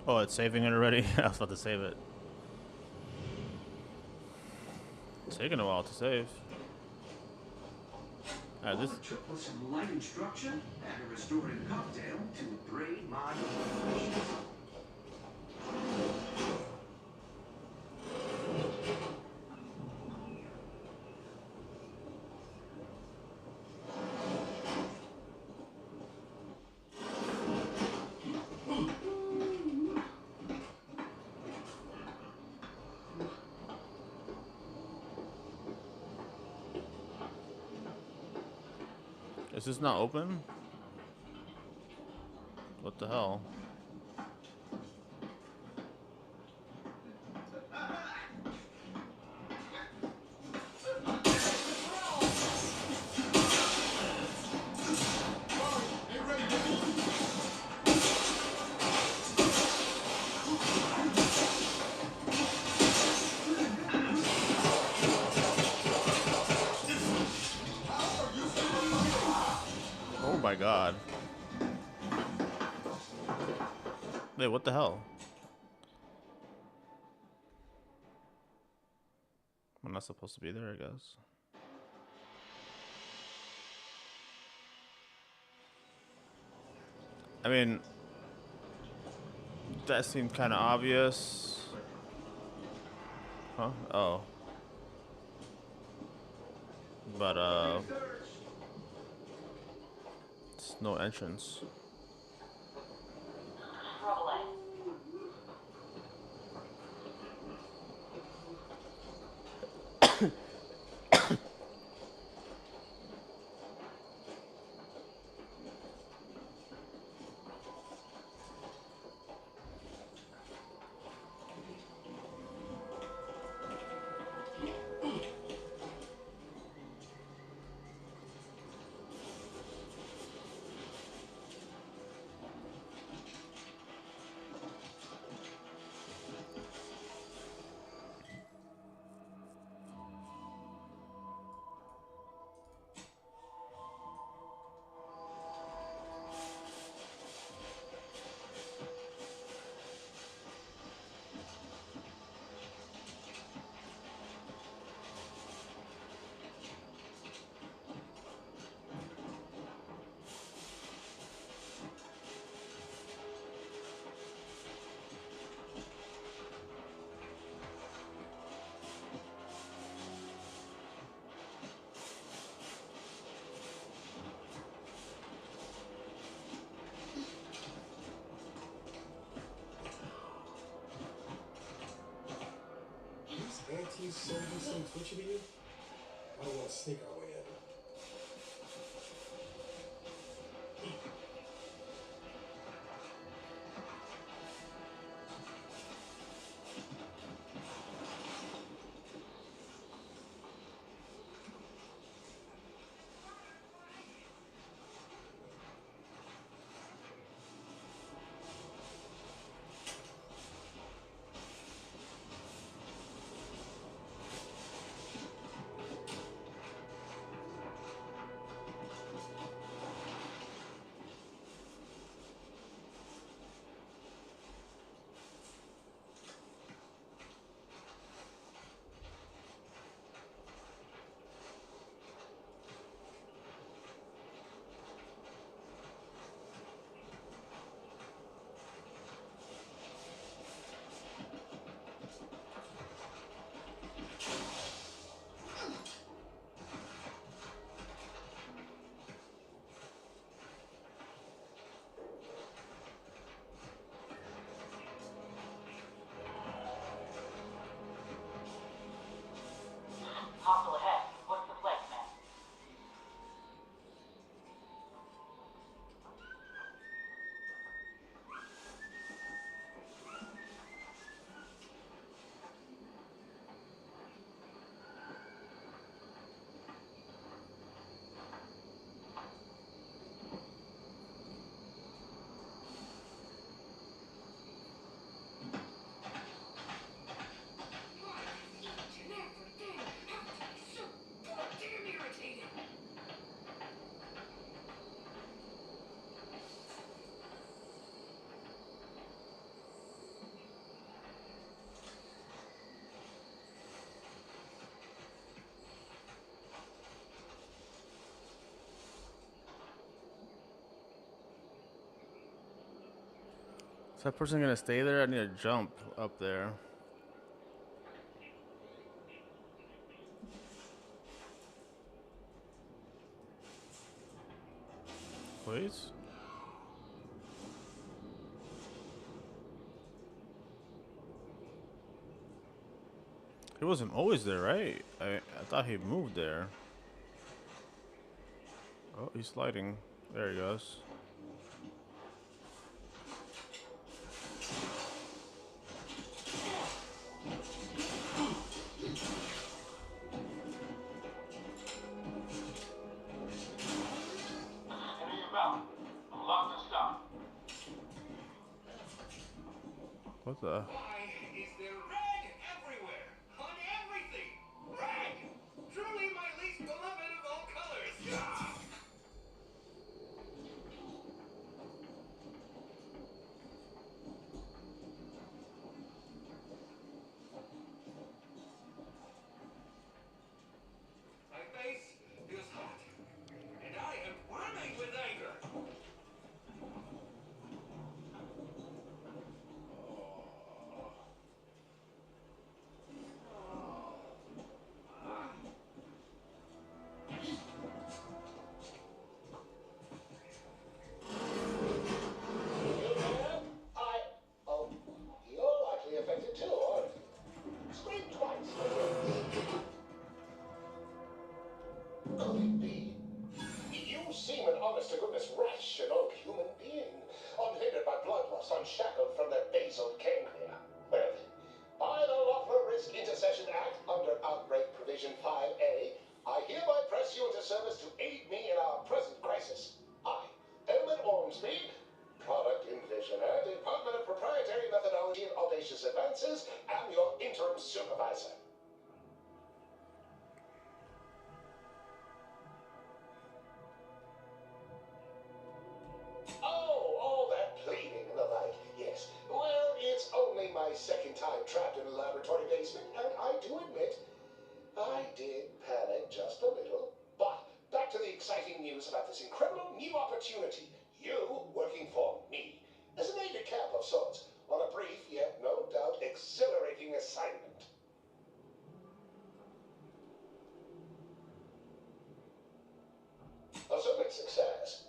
Oh, it's saving it already? I was about to save it. It's taking a while to save. This trip with some light instruction and a restorative cocktail to upgrade my operations. Is this not open? What the hell? Oh my god. Wait, what the hell? I'm not supposed to be there, I guess. I mean, that seemed kind of obvious. Huh? Oh. But, it's no entrance. Auntie's sending some twitchy to you? I don't want to sneak our way in. Is that person gonna stay there? I need to jump up there. Please? He wasn't always there, right? I thought he moved there. Oh, he's sliding. There he goes. What the? Why is there rag everywhere? On everything! Rag! Truly my least beloved of all colors! Ah! My face feels hot, and I am brimming with anger. Oh, you're likely affected too, aren't you? Scream twice. Could it be? You seem an honest-to-goodness rational human being, unhindered by blood loss, unshackled from their basal ganglia. Well then, by the Lawful Risk Intercession Act, under Outbreak Provision 5A, I hereby press you into service to aid me in our present crisis. I, Elman Ormsby, Product Envisioner, Department of Proprietary Methodology and Audacious Advances, am your interim supervisor. Oh, all that pleading and the like, yes. Well, it's only my second time trapped in a laboratory basement, and I do admit, I did panic just a little. But back to the exciting news about this incredible new opportunity. You working for me as an aide-de-camp of sorts on a brief yet no doubt exhilarating assignment. Assuming success,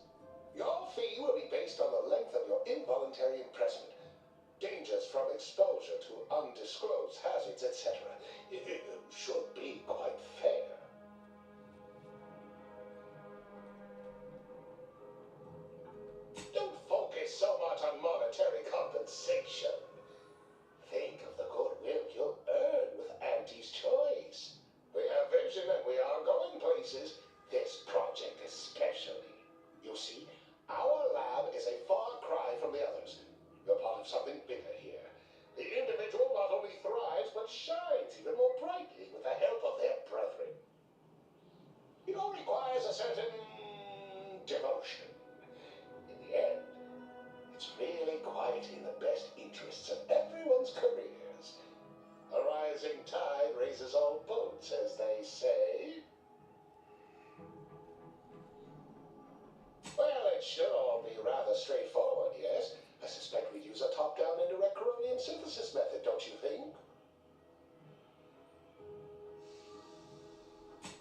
your fee will be based on the length of your involuntary imprisonment, dangers from exposure to undisclosed hazards, etc. It should be quite fair. Don't focus so much on monetary compensation. Think of the goodwill you'll earn with Auntie's choice. We have vision and we are going places, this project especially. You see, our lab is a far cry from the others. You're part of something bigger here. The individual not only thrives, but shines even more brightly with the help of their brethren. It all requires a certain devotion. In the end, it's really quite in the best interests of everyone's careers. A rising tide raises all boats, as they say. Well, it should all be rather straightforward, yes? I suspect we'd use a top-down indirect chromium synthesis method, don't you think?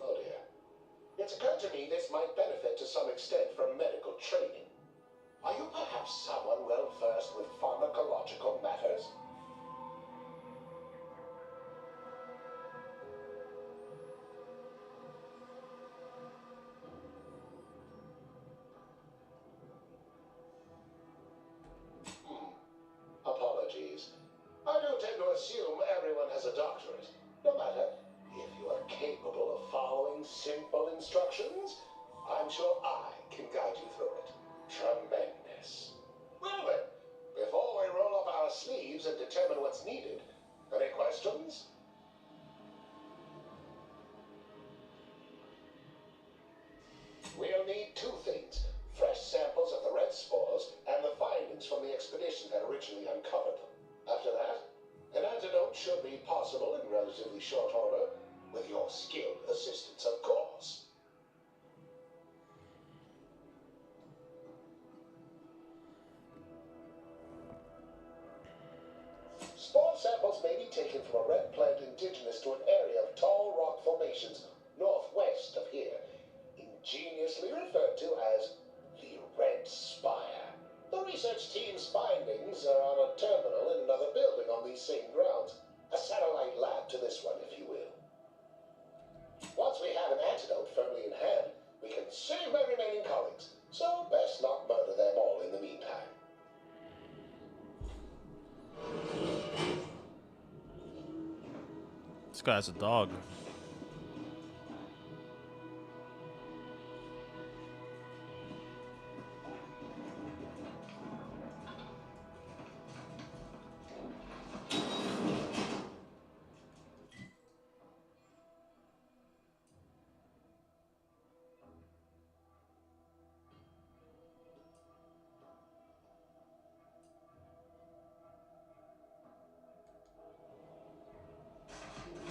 Oh dear. It's occurred to me this might benefit to some extent from medical training. Are you perhaps someone well versed with pharmacological matters? Apologies. I do tend to assume everyone has a doctorate. No matter, if you are capable of following simple instructions, I'm sure I can guide you through it. Tremendous. Well then, before we roll up our sleeves and determine what's needed, any questions? We'll need two things. Fresh samples of the red spores and the findings from the expedition that originally uncovered them. After that, an antidote should be possible in relatively short order, with your skilled assistance, of course. indigenous to an area of tall rock formations northwest of here, ingeniously referred to as the Red Spire. The research team's findings are on a terminal in another building on these same grounds. A satellite lab to this one, if you will. Once we have an antidote firmly in hand, we can save my remaining colleagues, so best not murder them all in the meantime. This guy's a dog.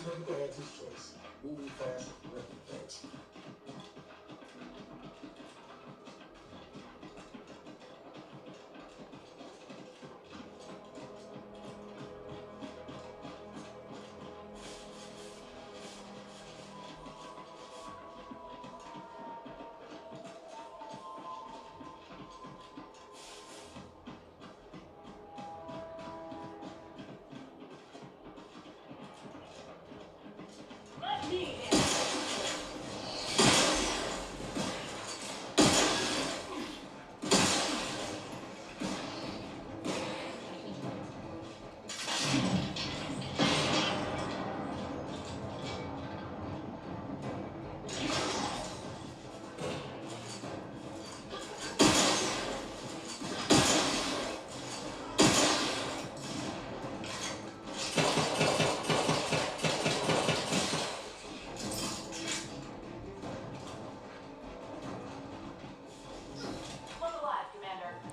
Typical Auntie's choice. Moving fast, wrecking things.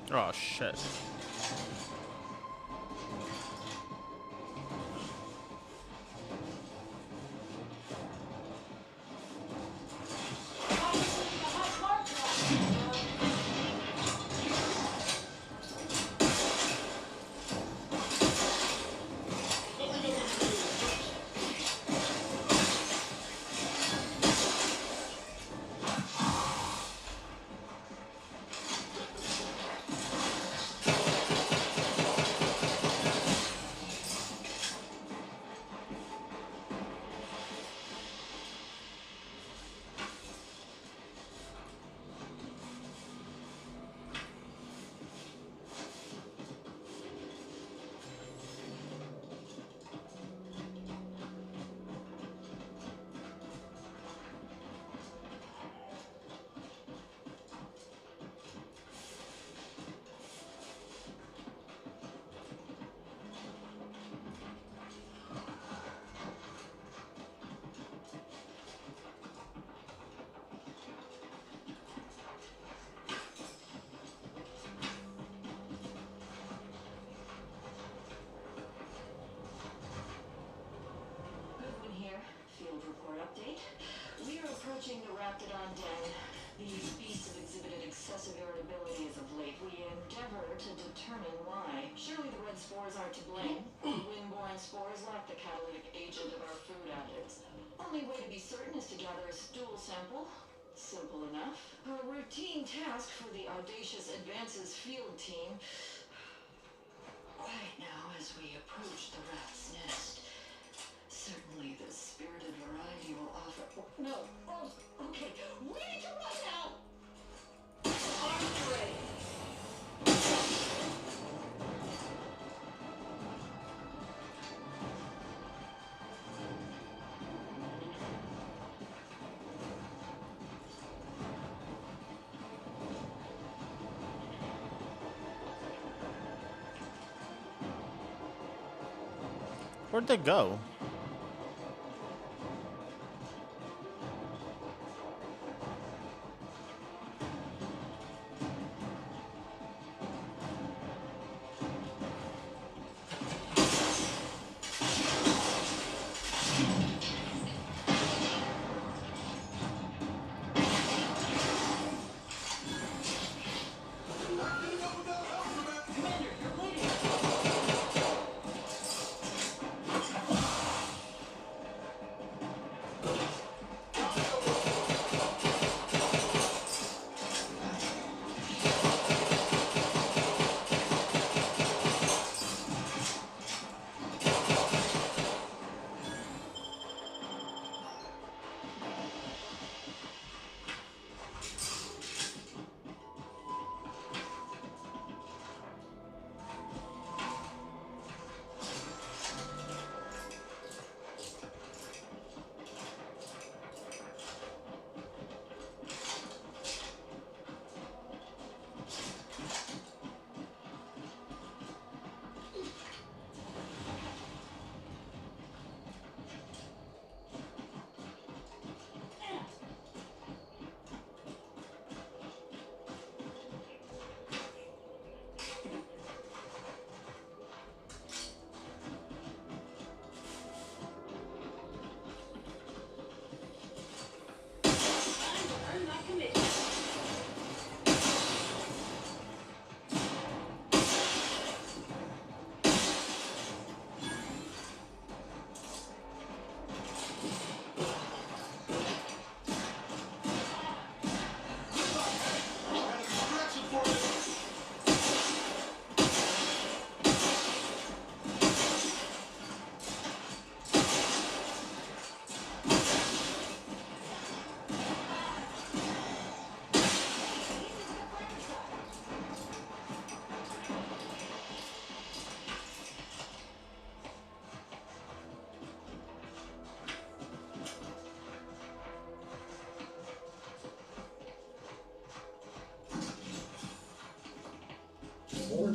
Oh shit. Approaching the Raptidon Den. These beasts have exhibited excessive irritability as of late. We endeavor to determine why. Surely the red spores aren't to blame. The wind-borne spores lack the catalytic agent of our food additives. Only way to be certain is to gather a stool sample. Simple enough. A routine task for the audacious Advances field team. Right now, as we approach the rat's nest, certainly the spirited variety will offer... No. Oh, okay. We need to run now! Arms ready. Where'd they go?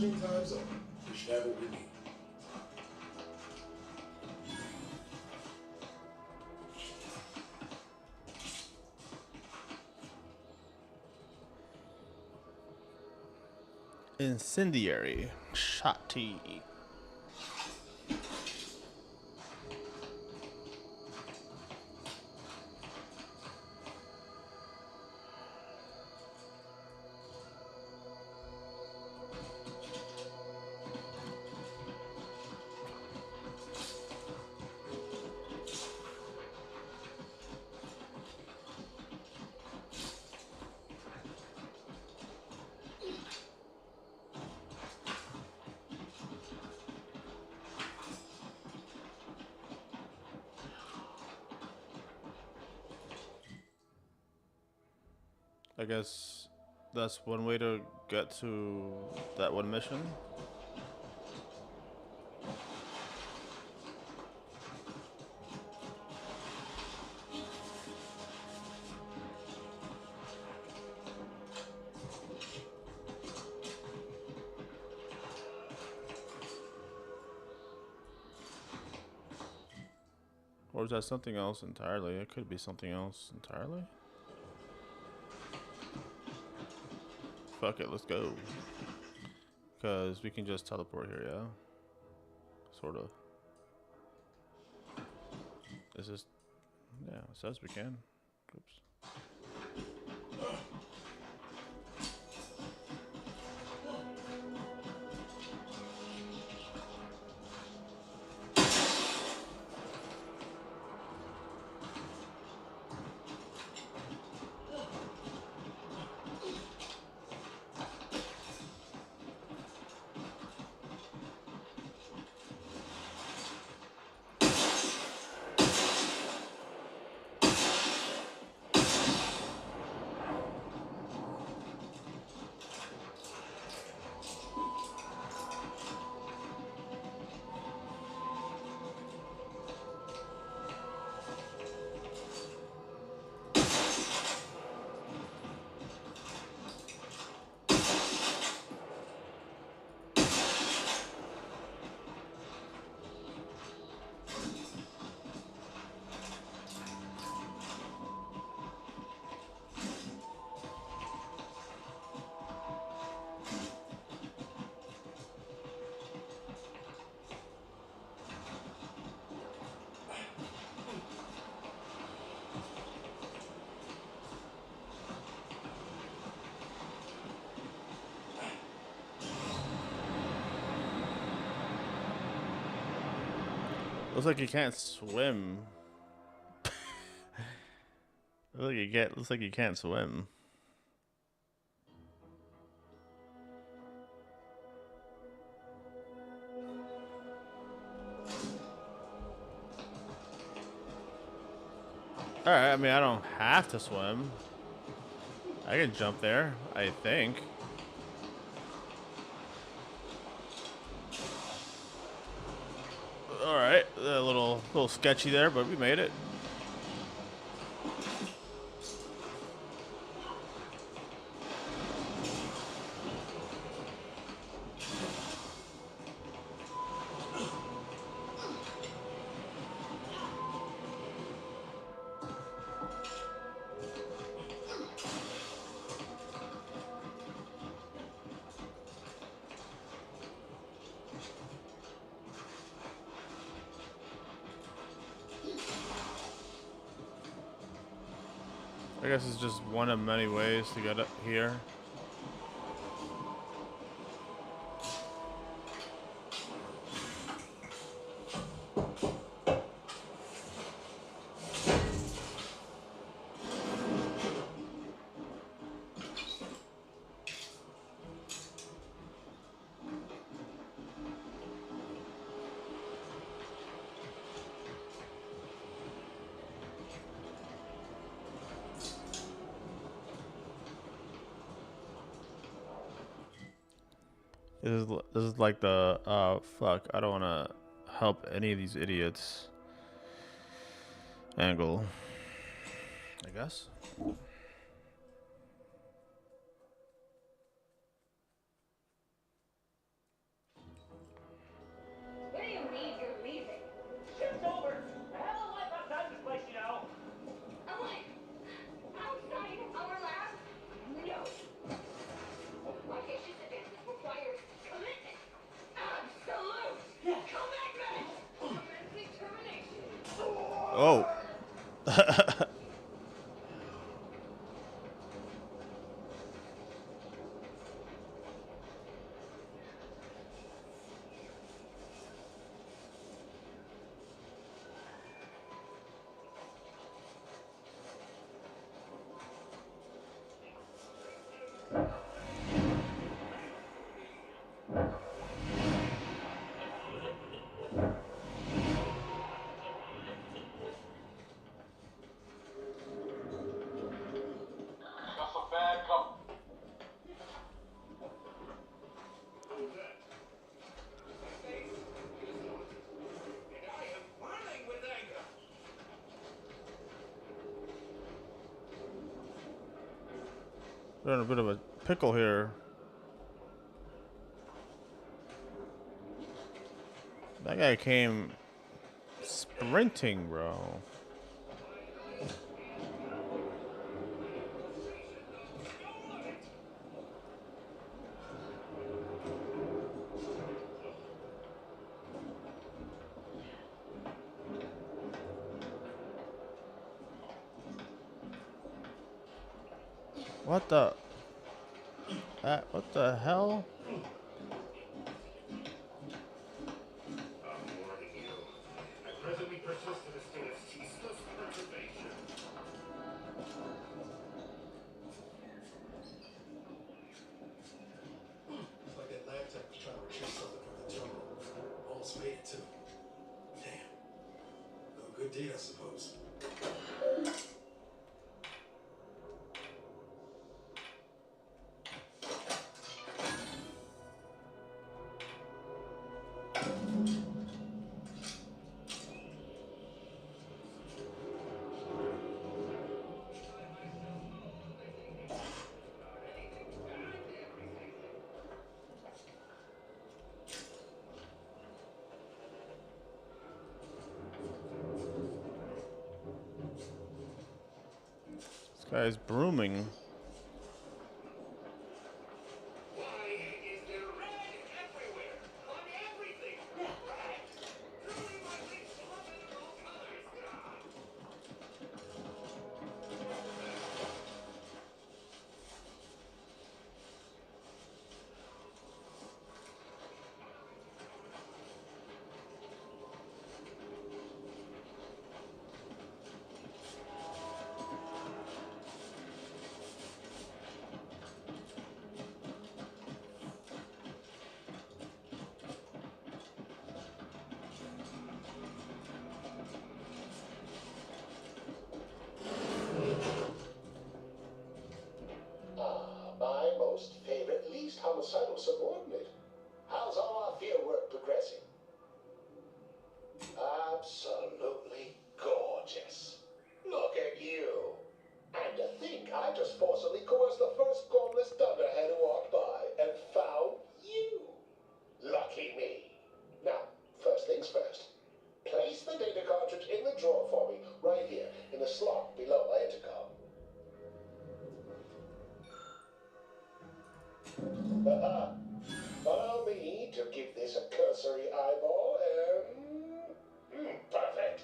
challenging times over, we should have what we need. Incendiary shotty. I guess that's one way to get to that one mission. Or is that something else entirely? It could be something else entirely. Fuck it, let's go. Because we can just teleport here, yeah? Sort of. This is... yeah, it says we can. Oops. Looks like you can't swim. Looks like you can't swim. Alright, I mean I don't have to swim. I can jump there, I think. Alright, a little sketchy there, but we made it. I guess it's just one of many ways to get up here. This is like the fuck, I don't want to help any of these idiots angle, I guess. Oh. Got some bad company. We're in a bit of a pickle here. That guy came sprinting, bro. What the? What the hell? I'm warning you. At present, we persist in a state of ceaseless perturbation. It's like that lab tech was trying to retrieve something from the terminal. Almost made it, too. Damn. No good deed, I suppose. This guy's brooming. My most favorite, least homicidal subordinate. How's all our field work progressing? Absolutely gorgeous. Look at you. And to think I just forcibly coerced the first gormless dunderhead who walked by and found you. Lucky me. Now, first things first. Place the data cartridge in the drawer for me, right here, in the slot below my intercom. Allow me to give this a cursory eyeball and... perfect.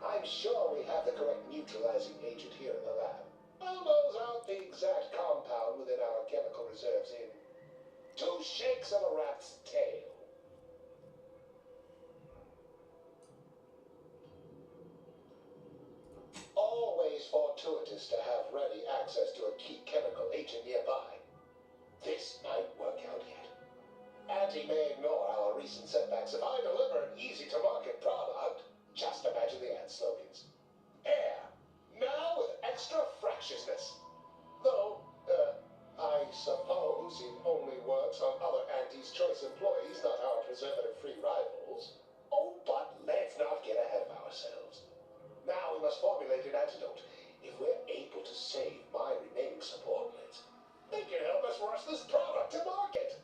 I'm sure we have the correct neutralizing agent here in the lab. I'll nose out the exact compound within our chemical reserves in 2 shakes of a rat's tail. Always fortuitous to have ready access to a key chemical agent nearby. This might work out yet. Auntie may ignore our recent setbacks if I deliver an easy-to-market product. Just imagine the ad slogans. Air, now with extra fractiousness. Though, I suppose it only works on other Auntie's Choice employees, not our preservative-free rivals. Oh, but let's not get ahead of ourselves. Now we must formulate an antidote. If we're able to save my remaining subordinates, they can help us rush this product to market.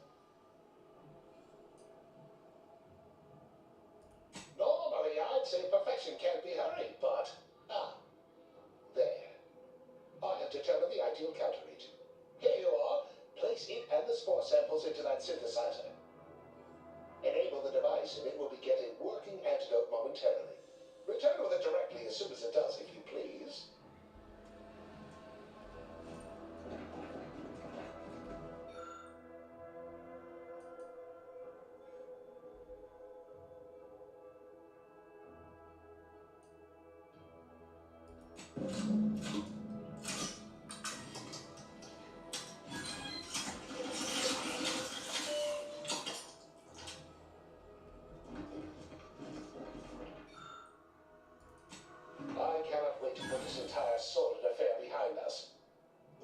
Normally, I'd say perfection can't be hurried, but... there. I have determined the ideal counteragent. Here you are. Place it and the spore samples into that synthesizer. Enable the device and it will begin a working antidote momentarily. Return with it directly as soon as it does, if you please. I cannot wait to put this entire sordid affair behind us.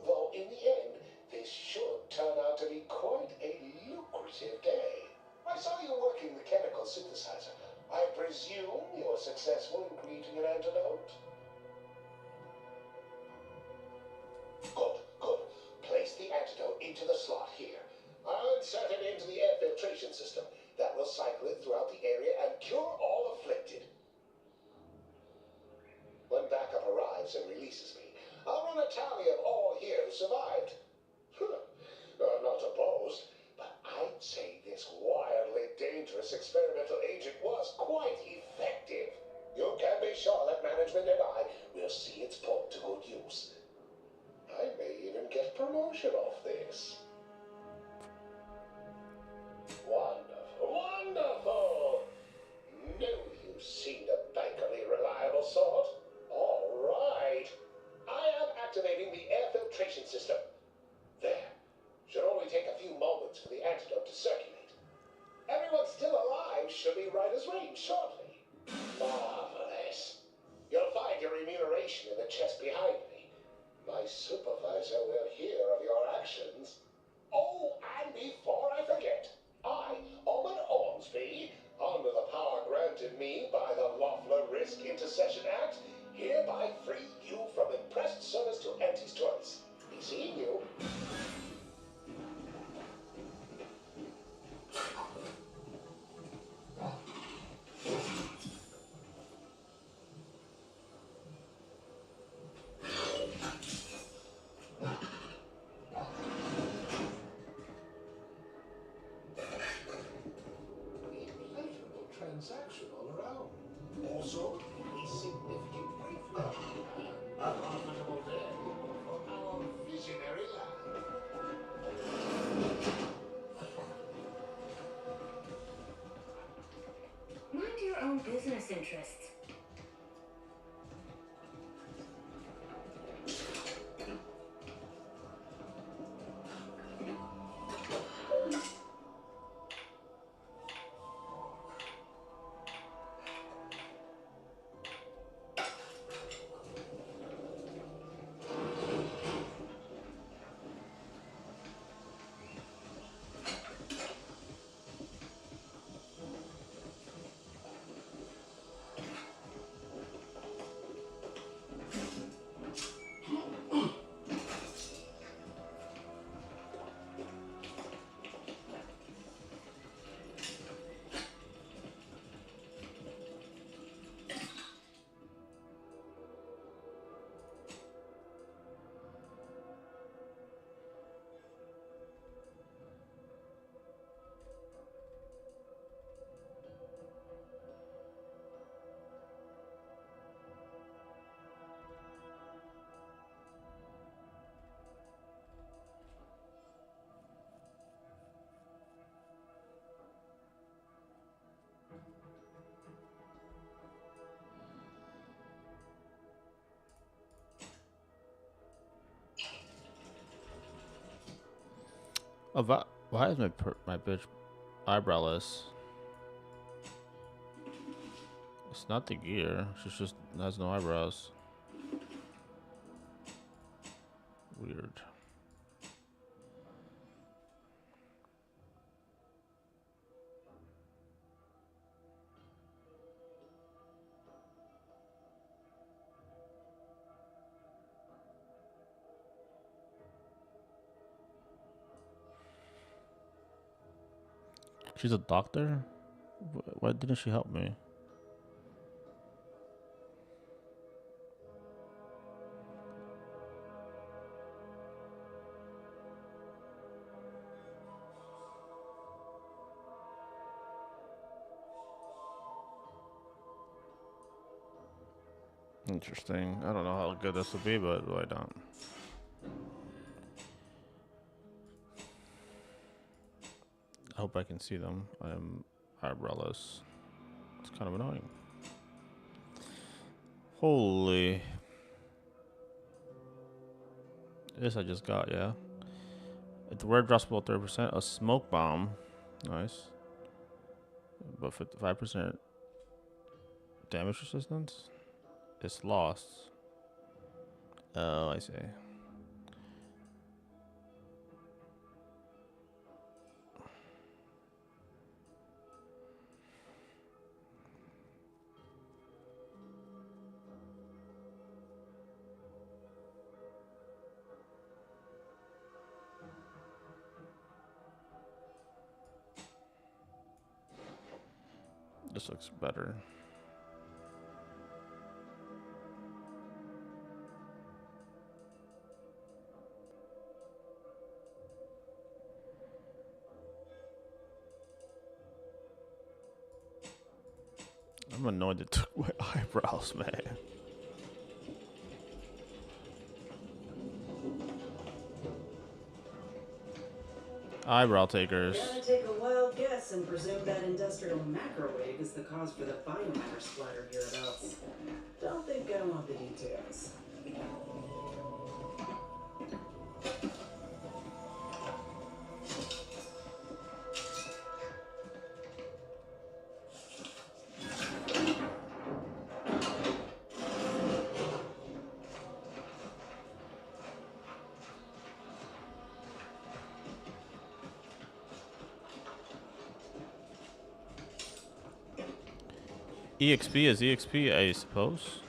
Though in the end, this should turn out to be quite a lucrative day. I saw you working the chemical synthesizer. I presume you were successful in creating an antidote? Good, good. Place the antidote into the slot here. I'll insert it into the air filtration system. That will cycle it throughout the area and cure all afflicted. When backup arrives and releases me, I'll run a tally of all here who survived. I'm not opposed, but I'd say this wildly dangerous experimental agent was quite effective. You can be sure that management and I will see its put to good use. I may even get promotion off this. Wonderful, wonderful! Knew you seemed a bankily reliable sort. All right. I am activating the air filtration system. There. Should only take a few moments for the antidote to circulate. Everyone still alive should be right as rain shortly. Marvelous. You'll find your remuneration in the chest behind me. My supervisor will hear of your actions. Oh, and before I forget, I, Owen Ormsby, under the power granted me by the Loeffler Risk Intercession Act, hereby free you from impressed service to Auntie's choice. Be seeing you. Pleasurable transaction all around. Also, a significant breakthrough and a profitable day for our visionary lad. Mind your own business interests. Why is my bitch eyebrowless? It's not the gear. She just has no eyebrows. Weird. She's a doctor? Why didn't she help me? Interesting. I don't know how good this will be, but why not? I hope I can see them. I'm eyebrowless. It's kind of annoying. Holy. This I just got, yeah. It's rare drops below 30%. A smoke bomb. Nice. But 55% damage resistance. It's lost. Oh, I see. This looks better. I'm annoyed it took my eyebrows, man. Eyebrow takers. Gotta take a wild guess and presume that industrial macrowave is the cause for the biomatter splatter hereabouts. Don't think I want the details. EXP is EXP, I suppose.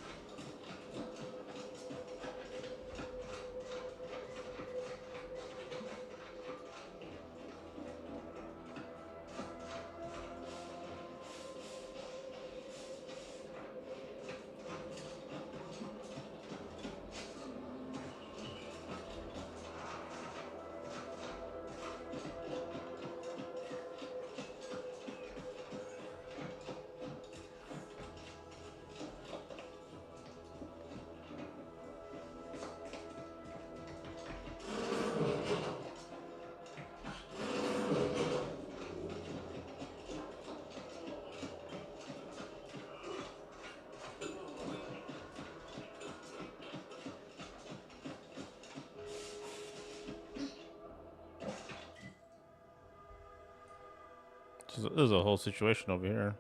There's a whole situation over here.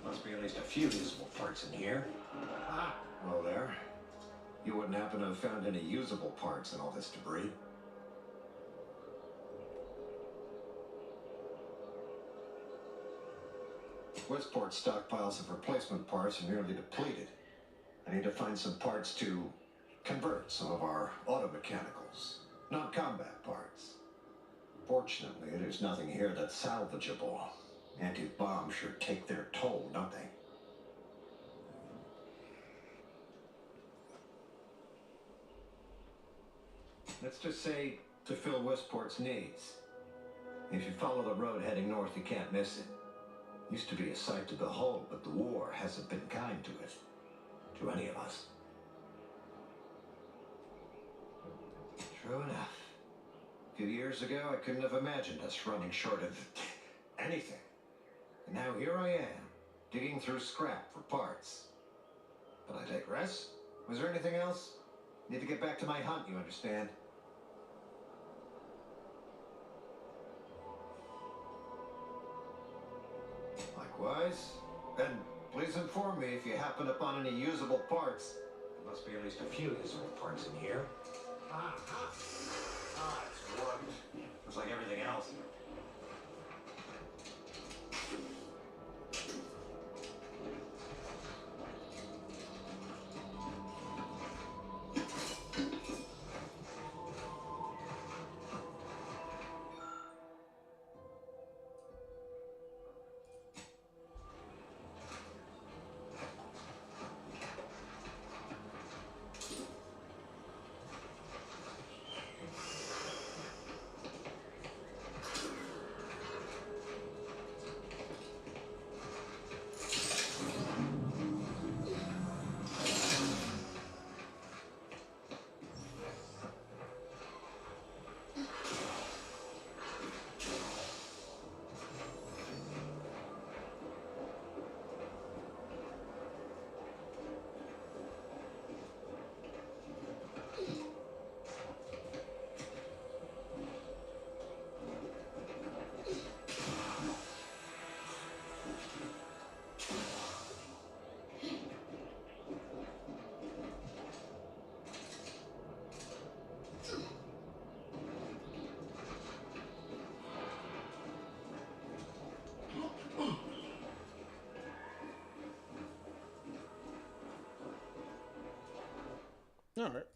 Must be at least a few usable parts in here. Ah, hello there. You wouldn't happen to have found any usable parts in all this debris? Westport's stockpiles of replacement parts are nearly depleted. I need to find some parts to convert some of our auto mechanicals, non-combat parts. Fortunately, there's nothing here that's salvageable. Anti-bombs sure take their toll, don't they? Let's just say to fill Westport's needs. If you follow the road heading north, you can't miss it. Used to be a sight to behold, but the war hasn't been kind to it. To any of us. True enough. A few years ago, I couldn't have imagined us running short of anything. And now here I am, digging through scrap for parts. But I digress. Was there anything else? Need to get back to my hunt, you understand? Likewise. And please inform me if you happen upon any usable parts. There must be at least a few usable parts in here. Ah, it's worked. Just like everything else. All right.